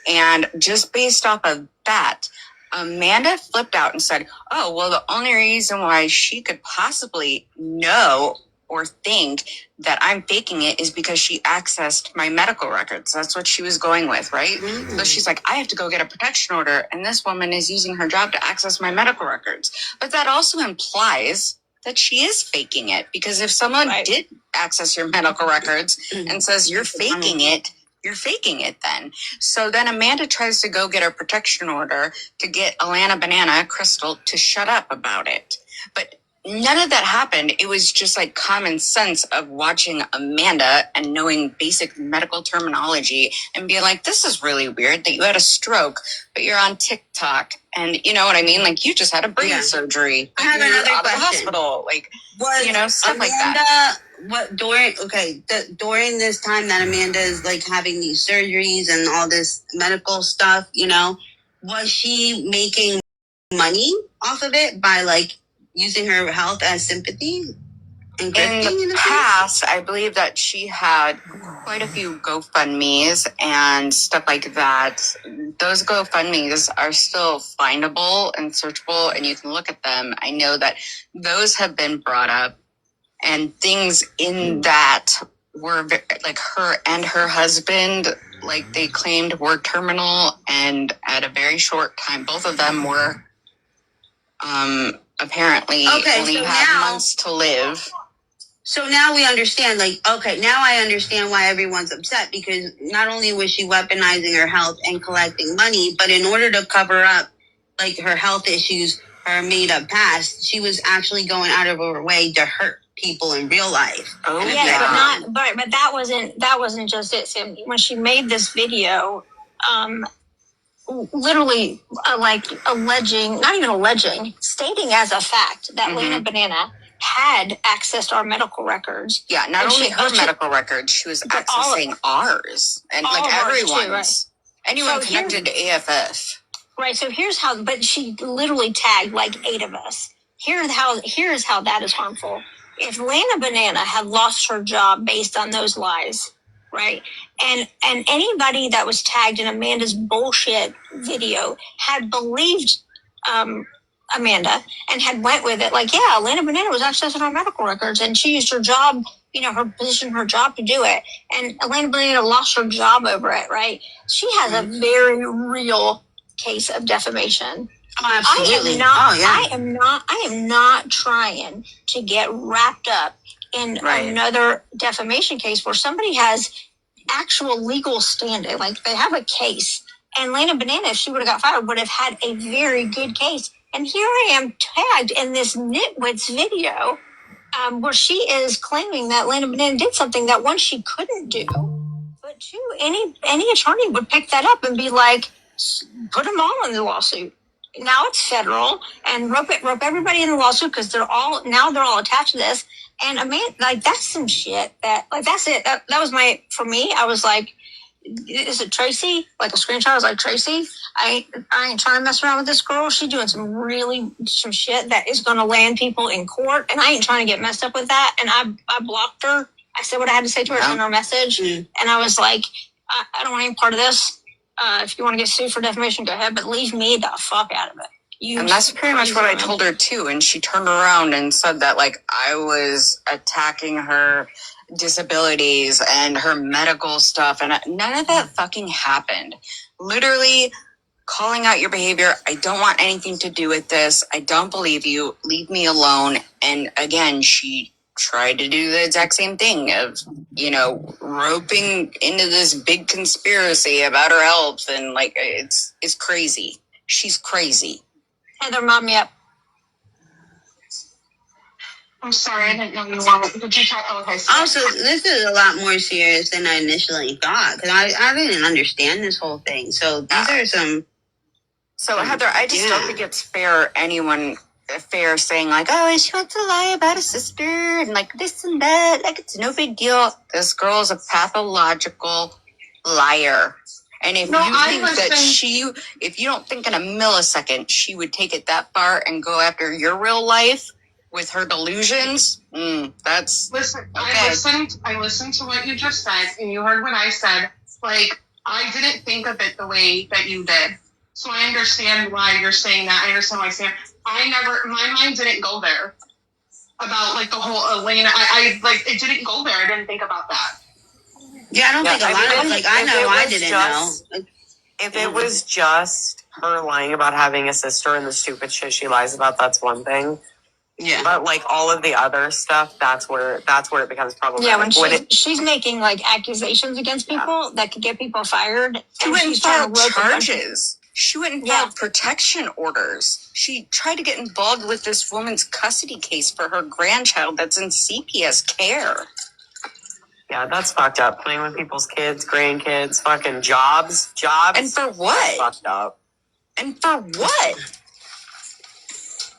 And just based off of that, Amanda flipped out and said, oh, well, the only reason why she could possibly know or think that I'm faking it is because she accessed my medical records. That's what she was going with, right? Mm-hmm. So she's like, I have to go get a protection order, and this woman is using her job to access my medical records. But that also implies that she is faking it, because if someone did access your medical records and says you're faking it, you're faking it then. So then Amanda tries to go get a protection order to get Alana Banana, Crystal, to shut up about it. But none of that happened. It was just like common sense of watching Amanda and knowing basic medical terminology and being like, this is really weird that you had a stroke, but you're on TikTok. And you know what I mean? Like, you just had a brain surgery. I have another out question. Of the hospital. Like, stuff Amanda, like that. During this time that Amanda is like having these surgeries and all this medical stuff, was she making money off of it by like using her health as sympathy? In the past, I believe that she had quite a few GoFundMes and stuff like that. Those GoFundMes are still findable and searchable, and you can look at them. I know that those have been brought up, and things in that were like her and her husband, like they claimed were terminal, and at a very short time, both of them were apparently only had months to live. So now we understand, now I understand why everyone's upset, because not only was she weaponizing her health and collecting money, but in order to cover up like her health issues, her made up past, she was actually going out of her way to hurt people in real life. Oh yeah, but that wasn't just it, Sam. When she made this video, literally stating as a fact that Lena Banana had accessed our medical records. Yeah, not only her medical records, she was accessing ours and like everyone's. Too, right? Anyone connected to AFF. Right, so here's how, but she literally tagged like 8 of us. Here's how that is harmful. If Lena Banana had lost her job based on those lies, right, and anybody that was tagged in Amanda's bullshit video had believed Amanda and had went with it, like, yeah, Lena Banana was accessing our medical records and she used her job, her position, her job to do it. And Lena Banana lost her job over it, right? She has a very real case of defamation. Oh, absolutely. I am not trying to get wrapped up in another defamation case where somebody has actual legal standing, like they have a case. And Lena Banana, if she would have got fired, would have had a very good case. And here I am tagged in this nitwit's video where she is claiming that Lena Banana did something that, one, she couldn't do, but two, any attorney would pick that up and be like, put them all in the lawsuit. Now it's federal, and rope everybody in the lawsuit because they're all attached to this. And I mean, like, that's some shit that's it. That was for me, I was like, is it Tracy? Like a screenshot, I was like, Tracy, I ain't trying to mess around with this girl. She's doing some shit that is going to land people in court, and I ain't trying to get messed up with that. And I blocked her. I said what I had to say to her in her message, and I was like, I don't want any part of this. If you want to get sued for defamation, go ahead, but leave me the fuck out of it. And that's pretty much what I told her too. And she turned around and said that like I was attacking her disabilities and her medical stuff, and none of that fucking happened. Literally calling out your behavior. I don't want anything to do with this. I don't believe you. Leave me alone. And again, she tried to do the exact same thing of, roping into this big conspiracy about her health, and like it's crazy. She's crazy. Heather, mom me up. I'm sorry, I didn't know you wanted. Did you talk? Okay. Also, this is a lot more serious than I initially thought, because I didn't understand this whole thing. So these are some. So Heather, I just don't think it's fair saying like, oh, she wants to lie about a sister and like this and that. Like, it's no big deal. This girl is a pathological liar. And if No, you I think listen- that if you don't think in a millisecond she would take it that far and go after your real life with her delusions, that's Listen, okay. I listened to what you just said, and you heard what I said. Like, I didn't think of it the way that you did. So I understand why you're saying that. I understand why you're saying my mind didn't go there about, like, the whole Elena. I like, it didn't go there. I didn't think about that. Yeah, I don't think a lot of like, I know I didn't know. If it was just her lying about having a sister and the stupid shit she lies about, that's one thing. Yeah. But like all of the other stuff, that's where it becomes problematic. Yeah, when she's making like accusations against people that could get people fired. She went and filed charges. She went and filed protection orders. She tried to get involved with this woman's custody case for her grandchild that's in CPS care. Yeah, that's fucked up. Playing with people's kids, grandkids, fucking jobs. And for what? Fucked up. And for what?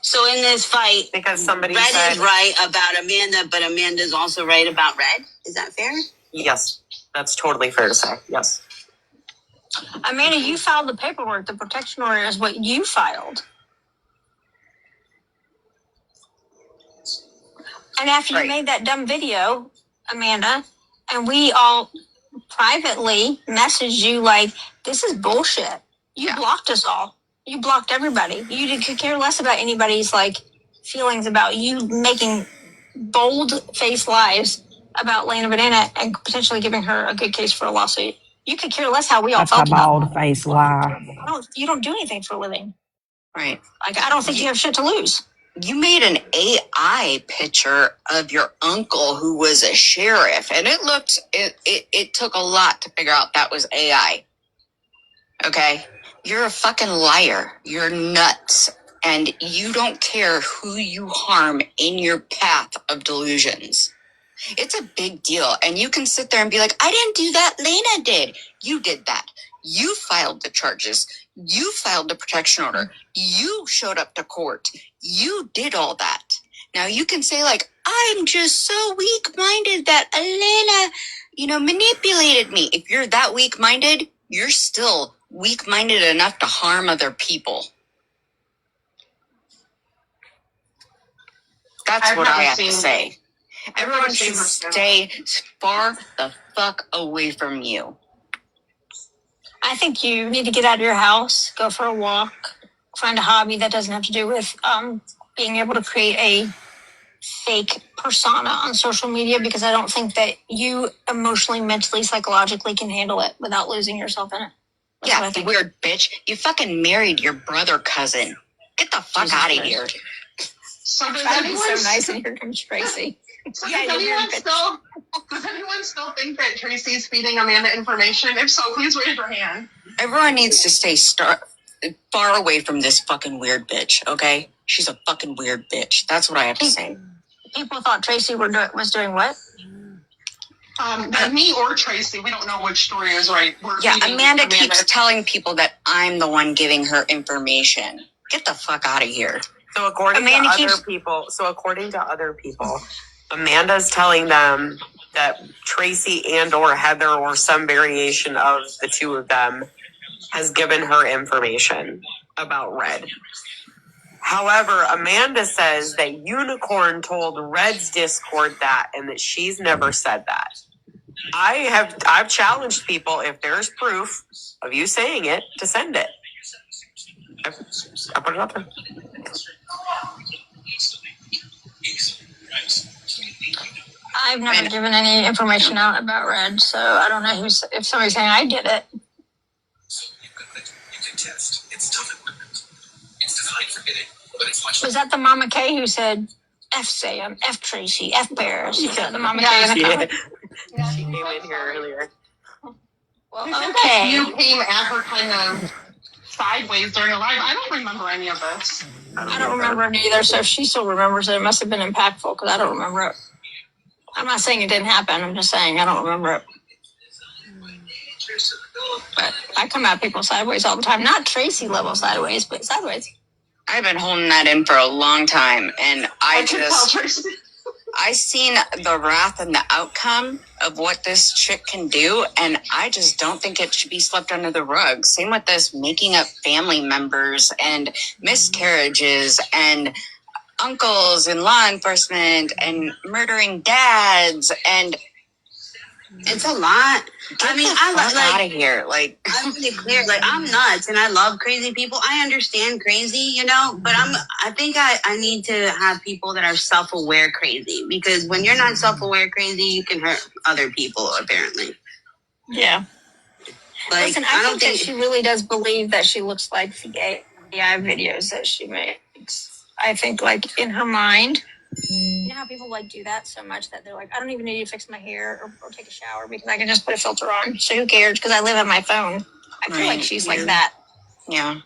So in this fight, because somebody Red said, is right about Amanda, but Amanda's also right about Red. Is that fair? Yes, that's totally fair to say. Yes. Amanda, you filed the paperwork. The protection order is what you filed. And after you made that dumb video, Amanda, and we all privately messaged you like, this is bullshit. You blocked us all. You blocked everybody. You could care less about anybody's like feelings about you making bold-faced lies about Lana Banana and potentially giving her a good case for a lawsuit. You could care less how we all felt about it. Bold-faced lie. You don't do anything for a living. Right. Like, I don't think you have shit to lose. You made an AI picture of your uncle who was a sheriff, and it took a lot to figure out that was AI. Okay? You're a fucking liar. You're nuts. And you don't care who you harm in your path of delusions. It's a big deal. And you can sit there and be like, I didn't do that. Lena did. You did that. You filed the charges. You filed the protection order. You showed up to court. You did all that. Now you can say like, I'm just so weak-minded that Elena, manipulated me. If you're that weak-minded, you're still weak-minded enough to harm other people. That's what I have to say. Everyone should stay far the fuck away from you. I think you need to get out of your house, go for a walk, find a hobby that doesn't have to do with being able to create a fake persona on social media, because I don't think that you emotionally, mentally, psychologically can handle it without losing yourself in it. That's you weird bitch. You fucking married your brother cousin. Get the fuck out of here. So does anyone so nice, and here comes Tracy. So does anyone still think that Tracy's feeding Amanda information? If so, please raise your hand. Everyone needs to stay far away from this fucking weird bitch, okay? She's a fucking weird bitch. That's what I have to say. People thought Tracy was doing what? Me or Tracy, we don't know which story is right. Amanda keeps telling people that I'm the one giving her information. Get the fuck out of here. So according to other people, Amanda's telling them that Tracy and or Heather or some variation of the two of them has given her information about Red. However, Amanda says that Unicorn told Red's Discord that, and that she's never said that. I've challenged people, if there's proof of you saying it, to send it. I put it out there. I've never given any information out about Red, so I don't know if somebody's saying I did it. Was that the Mama K who said F Sam, F Tracy, F Bears? Is that the Mama K in the comment? Yeah, she came in here earlier. Well, okay. You came at her kind of sideways during a live. I don't remember any of this. I don't remember it either, so if she still remembers it, it must have been impactful, because I don't remember it. I'm not saying it didn't happen, I'm just saying I don't remember it. But I come at people sideways all the time. Not Tracy level sideways, but sideways. I've been holding that in for a long time, and I I seen the wrath and the outcome of what this chick can do, and I just don't think it should be swept under the rug. Same with this making up family members and miscarriages and uncles in law enforcement and murdering dads, and it's a lot. I mean, I like out of here. Like, I'm really clear. Like, I'm nuts, and I love crazy people. I understand crazy, you know, but I think I need to have people that are self-aware crazy, because when you're not self-aware crazy, you can hurt other people. Apparently, Yeah. like Listen, I don't think that she really does believe that she looks like the AI videos that she makes. I think, like, in her mind, you know how people like do that so much that they're like, I don't even need to fix my hair or take a shower because I can just put a filter on. So who cares? Because I live on my phone. I feel like she's like that. Yeah.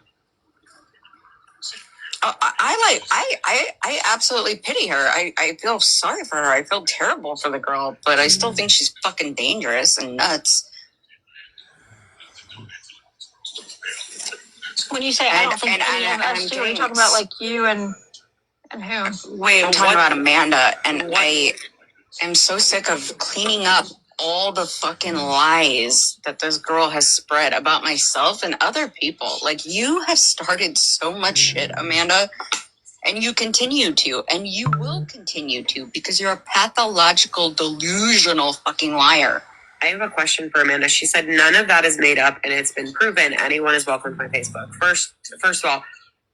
I absolutely pity her. I feel sorry for her. I feel terrible for the girl, but I still think she's fucking dangerous and nuts. When you say I don't think any of us do, are you talking about like you and who? Wait, I'm talking about Amanda, and I am so sick of cleaning up all the fucking lies that this girl has spread about myself and other people. Like, you have started so much shit, Amanda, and you continue to, and you will continue to, because you're a pathological, delusional fucking liar. I have a question for Amanda. She said none of that is made up and it's been proven. Anyone is welcome to my Facebook. First of all,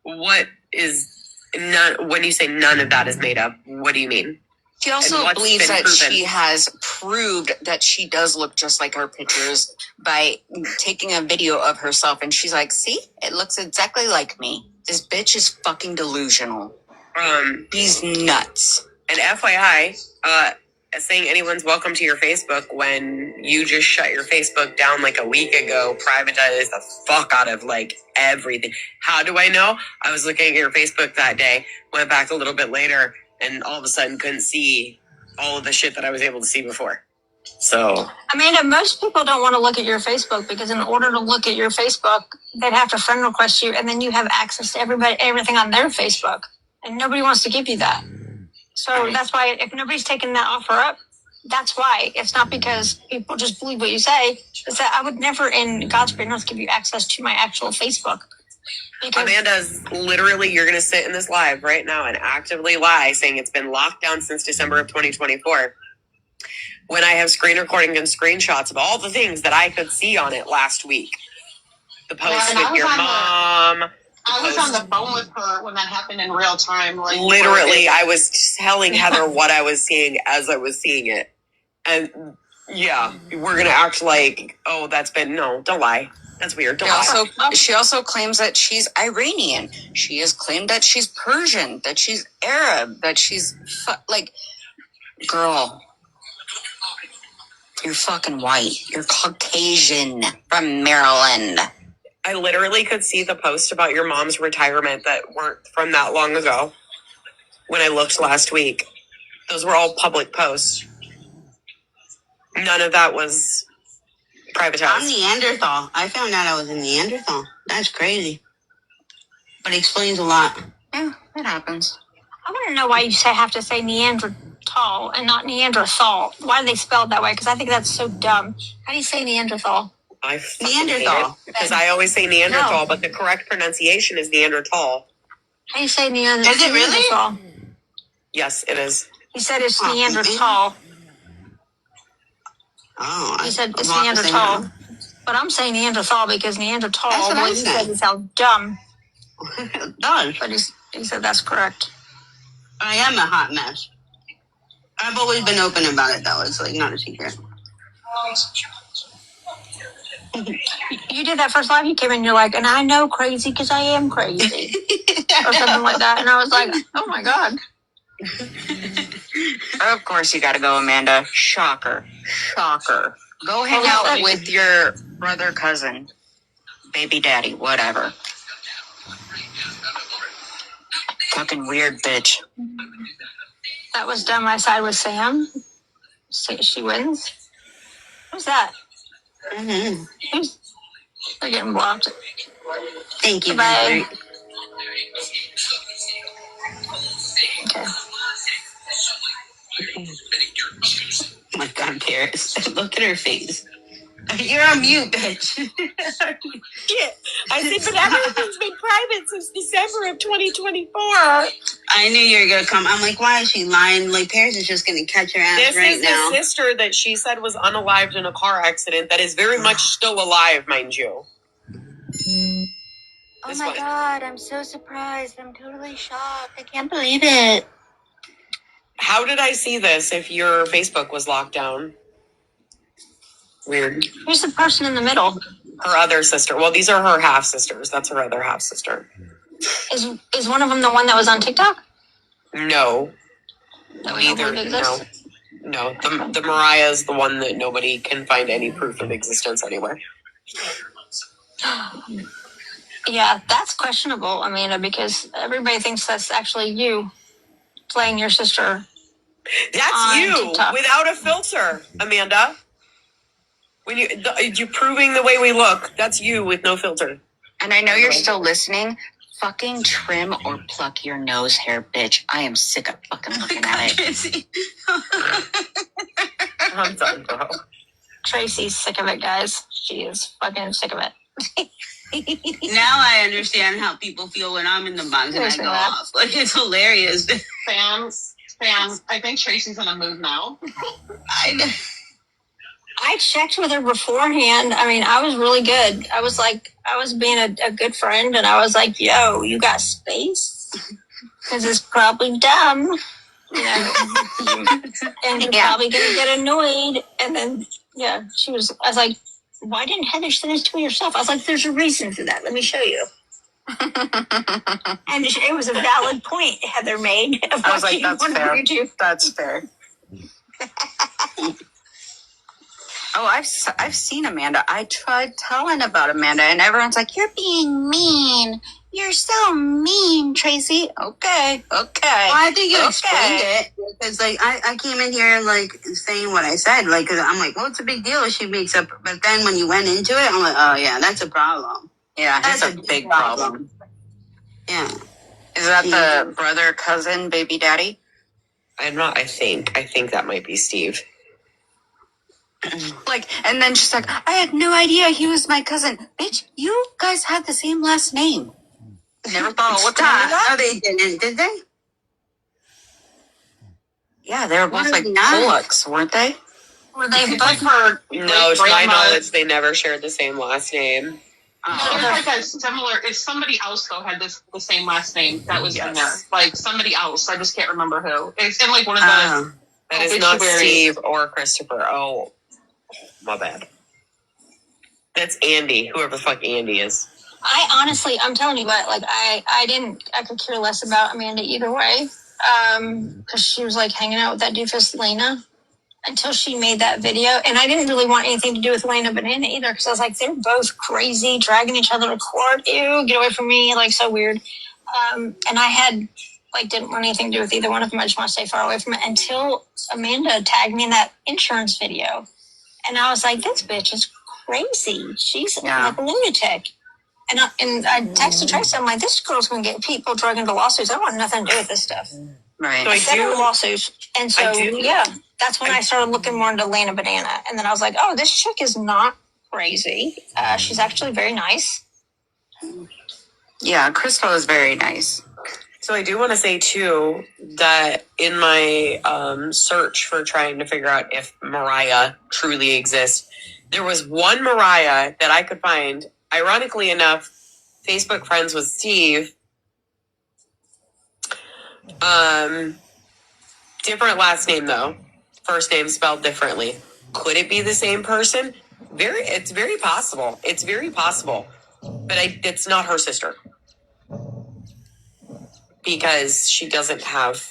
what is none? When you say none of that is made up, what do you mean? She also believes that she has proved that she does look just like her pictures by taking a video of herself, and she's like, "See, it looks exactly like me." This bitch is fucking delusional. He's nuts. And FYI, saying anyone's welcome to your Facebook when you just shut your Facebook down like a week ago, privatized the fuck out of like everything. How do I know? I was looking at your Facebook that day, went back a little bit later, and all of a sudden couldn't see all of the shit that I was able to see before. So, Amanda, most people don't want to look at your Facebook because in order to look at your Facebook, they'd have to friend request you, and then you have access to everything on their Facebook, and nobody wants to give you that. So that's why if nobody's taking that offer up, that's why. It's not because people just believe what you say. It's that I would never in God's great earth give you access to my actual Facebook. Amanda's literally, you're going to sit in this live right now and actively lie, saying it's been locked down since December of 2024. When I have screen recording and screenshots of all the things that I could see on it last week. The post with your mom. I was on the phone with her when that happened in real time. Like, literally, I was telling Heather what I was seeing as I was seeing it. And yeah, we're going to act like, oh, no, don't lie. That's weird. Don't lie. She also claims that she's Iranian. She has claimed that she's Persian, that she's Arab, that she's girl, you're fucking white. You're Caucasian from Maryland. I literally could see the post about your mom's retirement that weren't from that long ago when I looked last week. Those were all public posts. None of that was privatized. I'm Neanderthal. I found out I was a Neanderthal. That's crazy. But it explains a lot. Yeah, it happens. I want to know why you have to say Neanderthal and not Neanderthal. Why do they spell it that way? Because I think that's so dumb. How do you say Neanderthal? I Neanderthal. Because I always say Neanderthal, but the correct pronunciation is Neanderthal. How do you say Neanderthal? Is it really? Yes, it is. He said it's Neanderthal. Oh, he said it's Neanderthal. But I'm saying Neanderthal because Neanderthal, well, he said it sounds dumb. It does. But he said that's correct. I am a hot mess. I've always been open about it, though. It's like not a secret. You did that first live. You came in, you're like, and I know crazy because I am crazy, or something like that. And I was like, oh my god. Of course, you got to go, Amanda. Shocker. Go hang out with your brother, cousin, baby daddy, whatever. Fucking weird bitch. That was done. I side with Sam. She wins. Who's that? Mm-hmm. They're getting blocked. Thank you. Bye. Okay. Paris. Look at her face. You're on mute, bitch. Yeah. I said, but everything's been private since December of 2024. I knew you were gonna come. I'm like, why is she lying? Like, Paris is just gonna catch her ass This right is now. the sister that she said was unalived in a car accident that is very much still alive, mind you. Oh my God, I'm so surprised. I'm totally shocked. I can't believe it. How did I see this if your Facebook was locked down? Weird. Who's the person in the middle? Her other sister. Well, these are her half sisters. That's her other half sister. Is one of them the one that was on TikTok? No. That we don't Neither. believe No. exists? No. The Mariah is the one that nobody can find any proof of existence anywhere. Yeah, that's questionable, Amanda, because everybody thinks that's actually you playing your sister. That's you TikTok. without a filter, Amanda. When you proving the way we look, that's you with no filter. And I know you're still listening. Fucking trim or pluck your nose hair, bitch. I am sick of fucking looking at it. I'm done, bro. Tracy's sick of it, guys. She is fucking sick of it. Now I understand how people feel when I'm in the box and I go off. Like, it's hilarious. Sam, I think Tracy's in a mood now. I checked with her beforehand. I mean, I was really good. I was being a good friend, and I was like, yo, you got space? Because it's probably dumb. You know? And you're probably going to get annoyed. And then, I was like, why didn't Heather send this to me herself? I was like, there's a reason for that. Let me show you. And it was a valid point Heather made. I was like, that's fair. That's fair. Oh, I've seen Amanda. I tried telling about Amanda, and everyone's like, "You're being mean. You're so mean, Tracy." Okay. Well, I think you explained it because, like, I came in here like saying what I said, like, cause I'm like, what's a big deal if she makes up? But then when you went into it, I'm like, oh yeah, that's a problem. Yeah, that's a big problem. Yeah. Is that the brother, cousin, baby daddy? I think that might be Steve. Like, and then she's like, I had no idea he was my cousin. Bitch, you guys had the same last name. Never thought what that. No, they didn't, did they? Yeah, they were both like Pollux, weren't they? Were they both her? No, to my knowledge, they never shared the same last name. There's like a similar. If somebody else though had the same last name that was in there, like somebody else, I just can't remember who. It's in like one of the. That is not Steve or Christopher. Oh, my bad. That's Andy. Whoever the fuck Andy is. I'm telling you what, like I could care less about Amanda either way. Because she was like hanging out with that doofus Lena until she made that video. And I didn't really want anything to do with Lena Banana either, because I was like, they're both crazy, dragging each other to court. Ew, get away from me, like so weird. And I had didn't want anything to do with either one of them. I just want to stay far away from it until Amanda tagged me in that insurance video. And I was like, this bitch is crazy. She's like a lunatic. And I texted Tracy, I'm like, this girl's going to get people dragged into lawsuits. I want nothing to do with this stuff. Right. So I do lawsuits. And so, that's when I started looking more into Lena Banana. And then I was like, oh, this chick is not crazy. She's actually very nice. Yeah, Crystal is very nice. So I do want to say, too, that in my search for trying to figure out if Mariah truly exists, there was one Mariah that I could find. Ironically enough, Facebook friends with Steve. Different last name, though. First name spelled differently. Could it be the same person? It's very possible. It's very possible. But it's not her sister. Because she doesn't have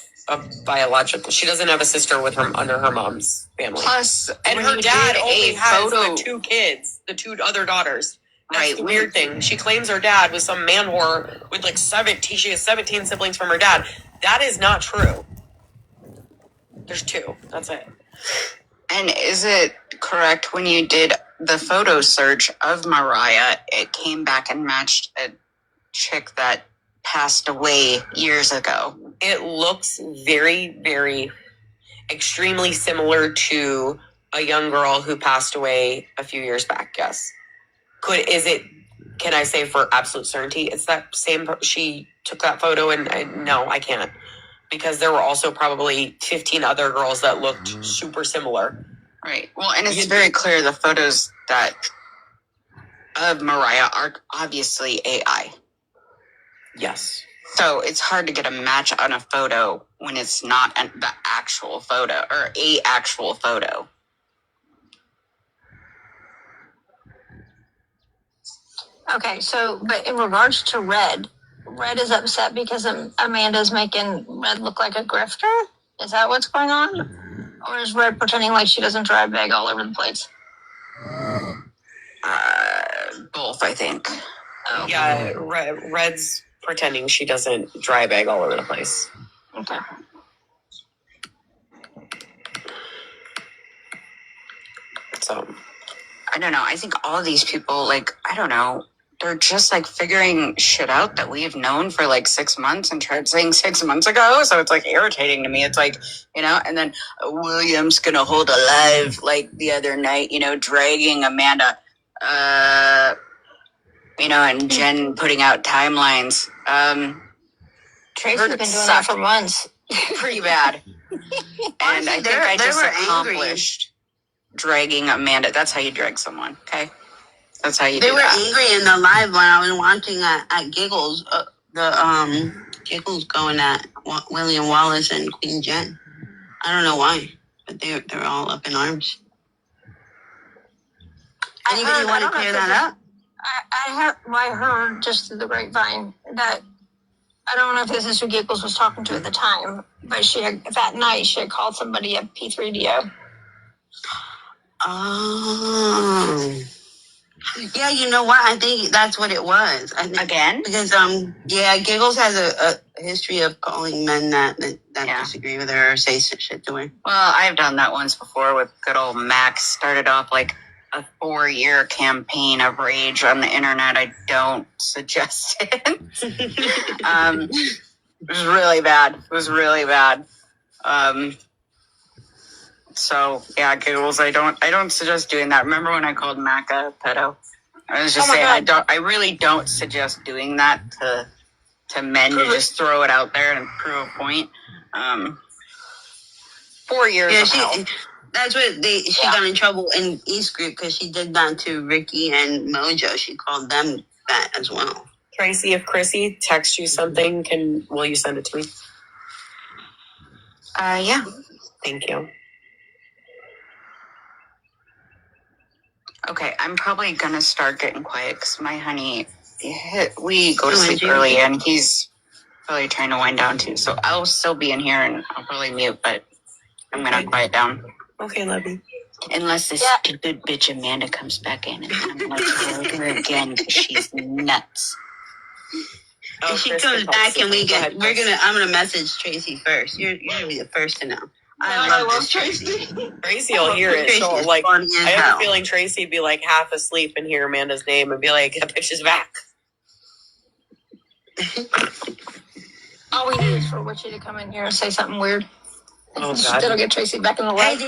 she doesn't have a sister with her under her mom's family. Plus, and her dad only has the two kids, the two other daughters. That's the weird thing. She claims her dad was some man whore with like 17. She has 17 siblings from her dad. That is not true. There's two. That's it. And is it correct when you did the photo search of Mariah, it came back and matched a chick that passed away years ago? It looks very, very extremely similar to a young girl who passed away a few years back. Yes. Can I say for absolute certainty it's that same, she took that photo and no, I can't. Because there were also probably 15 other girls that looked super similar. Right. Well, and it's very clear the photos that of Mariah are obviously AI. Yes. So it's hard to get a match on a photo when it's not the actual photo or a actual photo. Okay, so, but in regards to Red is upset because Amanda's making Red look like a grifter? Is that what's going on? Or is Red pretending like she doesn't dry bag all over the place? Both, I think. Oh. Yeah, Red's pretending she doesn't dry bag all over the place. Okay. So, I don't know. I think all of these people, like, I don't know, they're just like figuring shit out that we've known for like 6 months and tried saying 6 months ago. So it's like irritating to me. It's like, you know, and then William's gonna hold a live like the other night, you know, dragging Amanda, you know, and Jen putting out timelines. Tracy's been doing that for months. Pretty bad. And I think I just accomplished dragging Amanda. That's how you drag someone, okay? That's how you do that. They were angry in the live when I was watching at Giggles, Giggles going at William Wallace and Queen Jen. I don't know why, but they're all up in arms. Anybody want to clear that up? I heard just through the grapevine that, I don't know if this is who Giggles was talking to at the time, but that night she had called somebody a P3DO. Oh. Yeah, you know what? I think that's what it was. Again? Because, Giggles has a history of calling men that disagree with her or say shit to her. Well, I've done that once before with good old Max. Started off like a 4-year campaign of rage on the internet. I don't suggest it. It was really bad. So yeah, Giggles, I don't suggest doing that. Remember when I called Mac a pedo? I was just saying I really don't suggest doing that to men to just throw it out there and prove a point. 4 years of hell. That's what she got in trouble in East Group because she did that to Ricky and Mojo. She called them that as well. Tracy, if Chrissy texts you something, will you send it to me? Yeah. Thank you. Okay, I'm probably gonna start getting quiet because my honey, we go to sleep early and he's probably trying to wind down too. So I'll still be in here and I'll probably mute, but I'm gonna quiet down. Okay, love you. Unless this stupid bitch Amanda comes back in and I'm gonna drag her again because she's nuts. If she comes back and I'm gonna message Tracy first. You're gonna be the first to know. I love Tracy. Tracy will hear it. So, like, I have a feeling Tracy would be like half asleep and hear Amanda's name and be like, that bitch is back. All we need is for Witchy to come in here and say something weird. Oh, God. That'll get Tracy back in the light.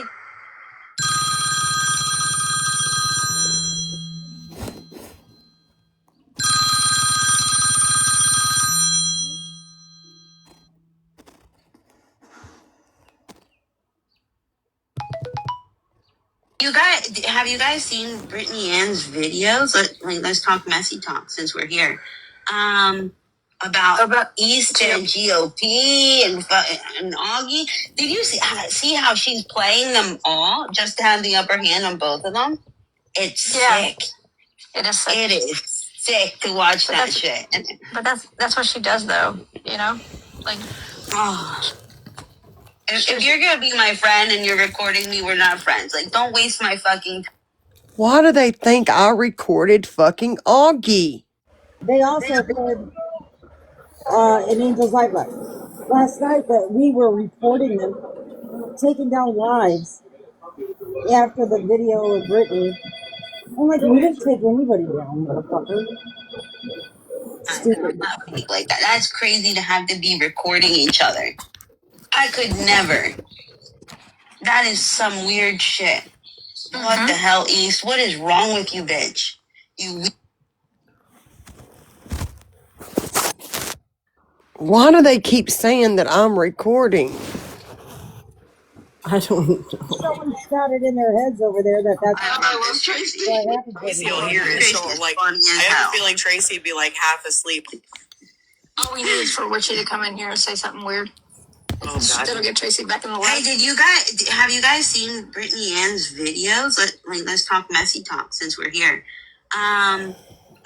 Have you guys seen Brittany Ann's videos? Let's talk messy talk since we're here. About East and GOP and Augie. Did you see how she's playing them all just to have the upper hand on both of them? It's sick. It is sick. It is sick to watch that shit. But that's what she does, though. You know, like. Oh. If you're gonna be my friend and you're recording me, we're not friends. Like, don't waste my fucking time. Why do they think I recorded fucking Augie? They also said in Angel's Live last night that we were reporting them, taking down lives after the video of Brittany. I'm like, we didn't take anybody down, motherfucker. Stupid. Like that. That's crazy to have to be recording each other. I could never. That is some weird shit. What the hell, East? What is wrong with you, bitch? You. Why do they keep saying that I'm recording? I don't know. Someone's got it in their heads over there that that's I love Tracy. what happens. Tracy will hear it. So, like, I have a feeling Tracy'd be like half asleep. All we need is for Richie to come in here and say something weird. Oh, God. That'll get Tracy back in the Hey, light. have you guys seen Brittany Ann's videos? Let's talk messy talk since we're here.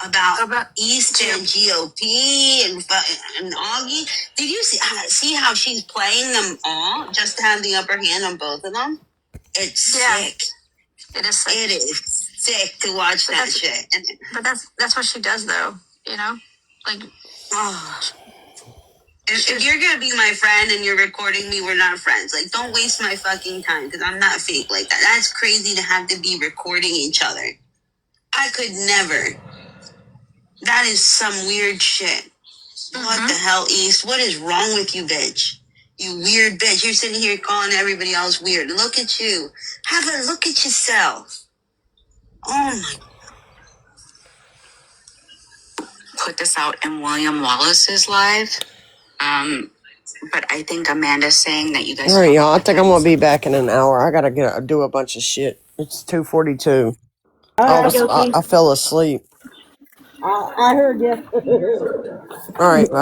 About East and GOP and Augie. Did you see how she's playing them all just to have the upper hand on both of them? It's sick. It is sick. It is sick to watch that shit. But that's what she does, though. You know, like. Oh. If you're gonna be my friend and you're recording me, we're not friends. Like, don't waste my fucking time because I'm not fake like that. That's crazy to have to be recording each other. I could never. That is some weird shit. What the hell, East? What is wrong with you, bitch? You weird bitch. You're sitting here calling everybody else weird. Look at you. Have a look at yourself. Oh my. Put this out in William Wallace's live. But I think Amanda's saying that you guys. All right, y'all. I think I'm gonna be back in an hour. I gotta do a bunch of shit. It's 2:42. I fell asleep. I heard you. All right, bye.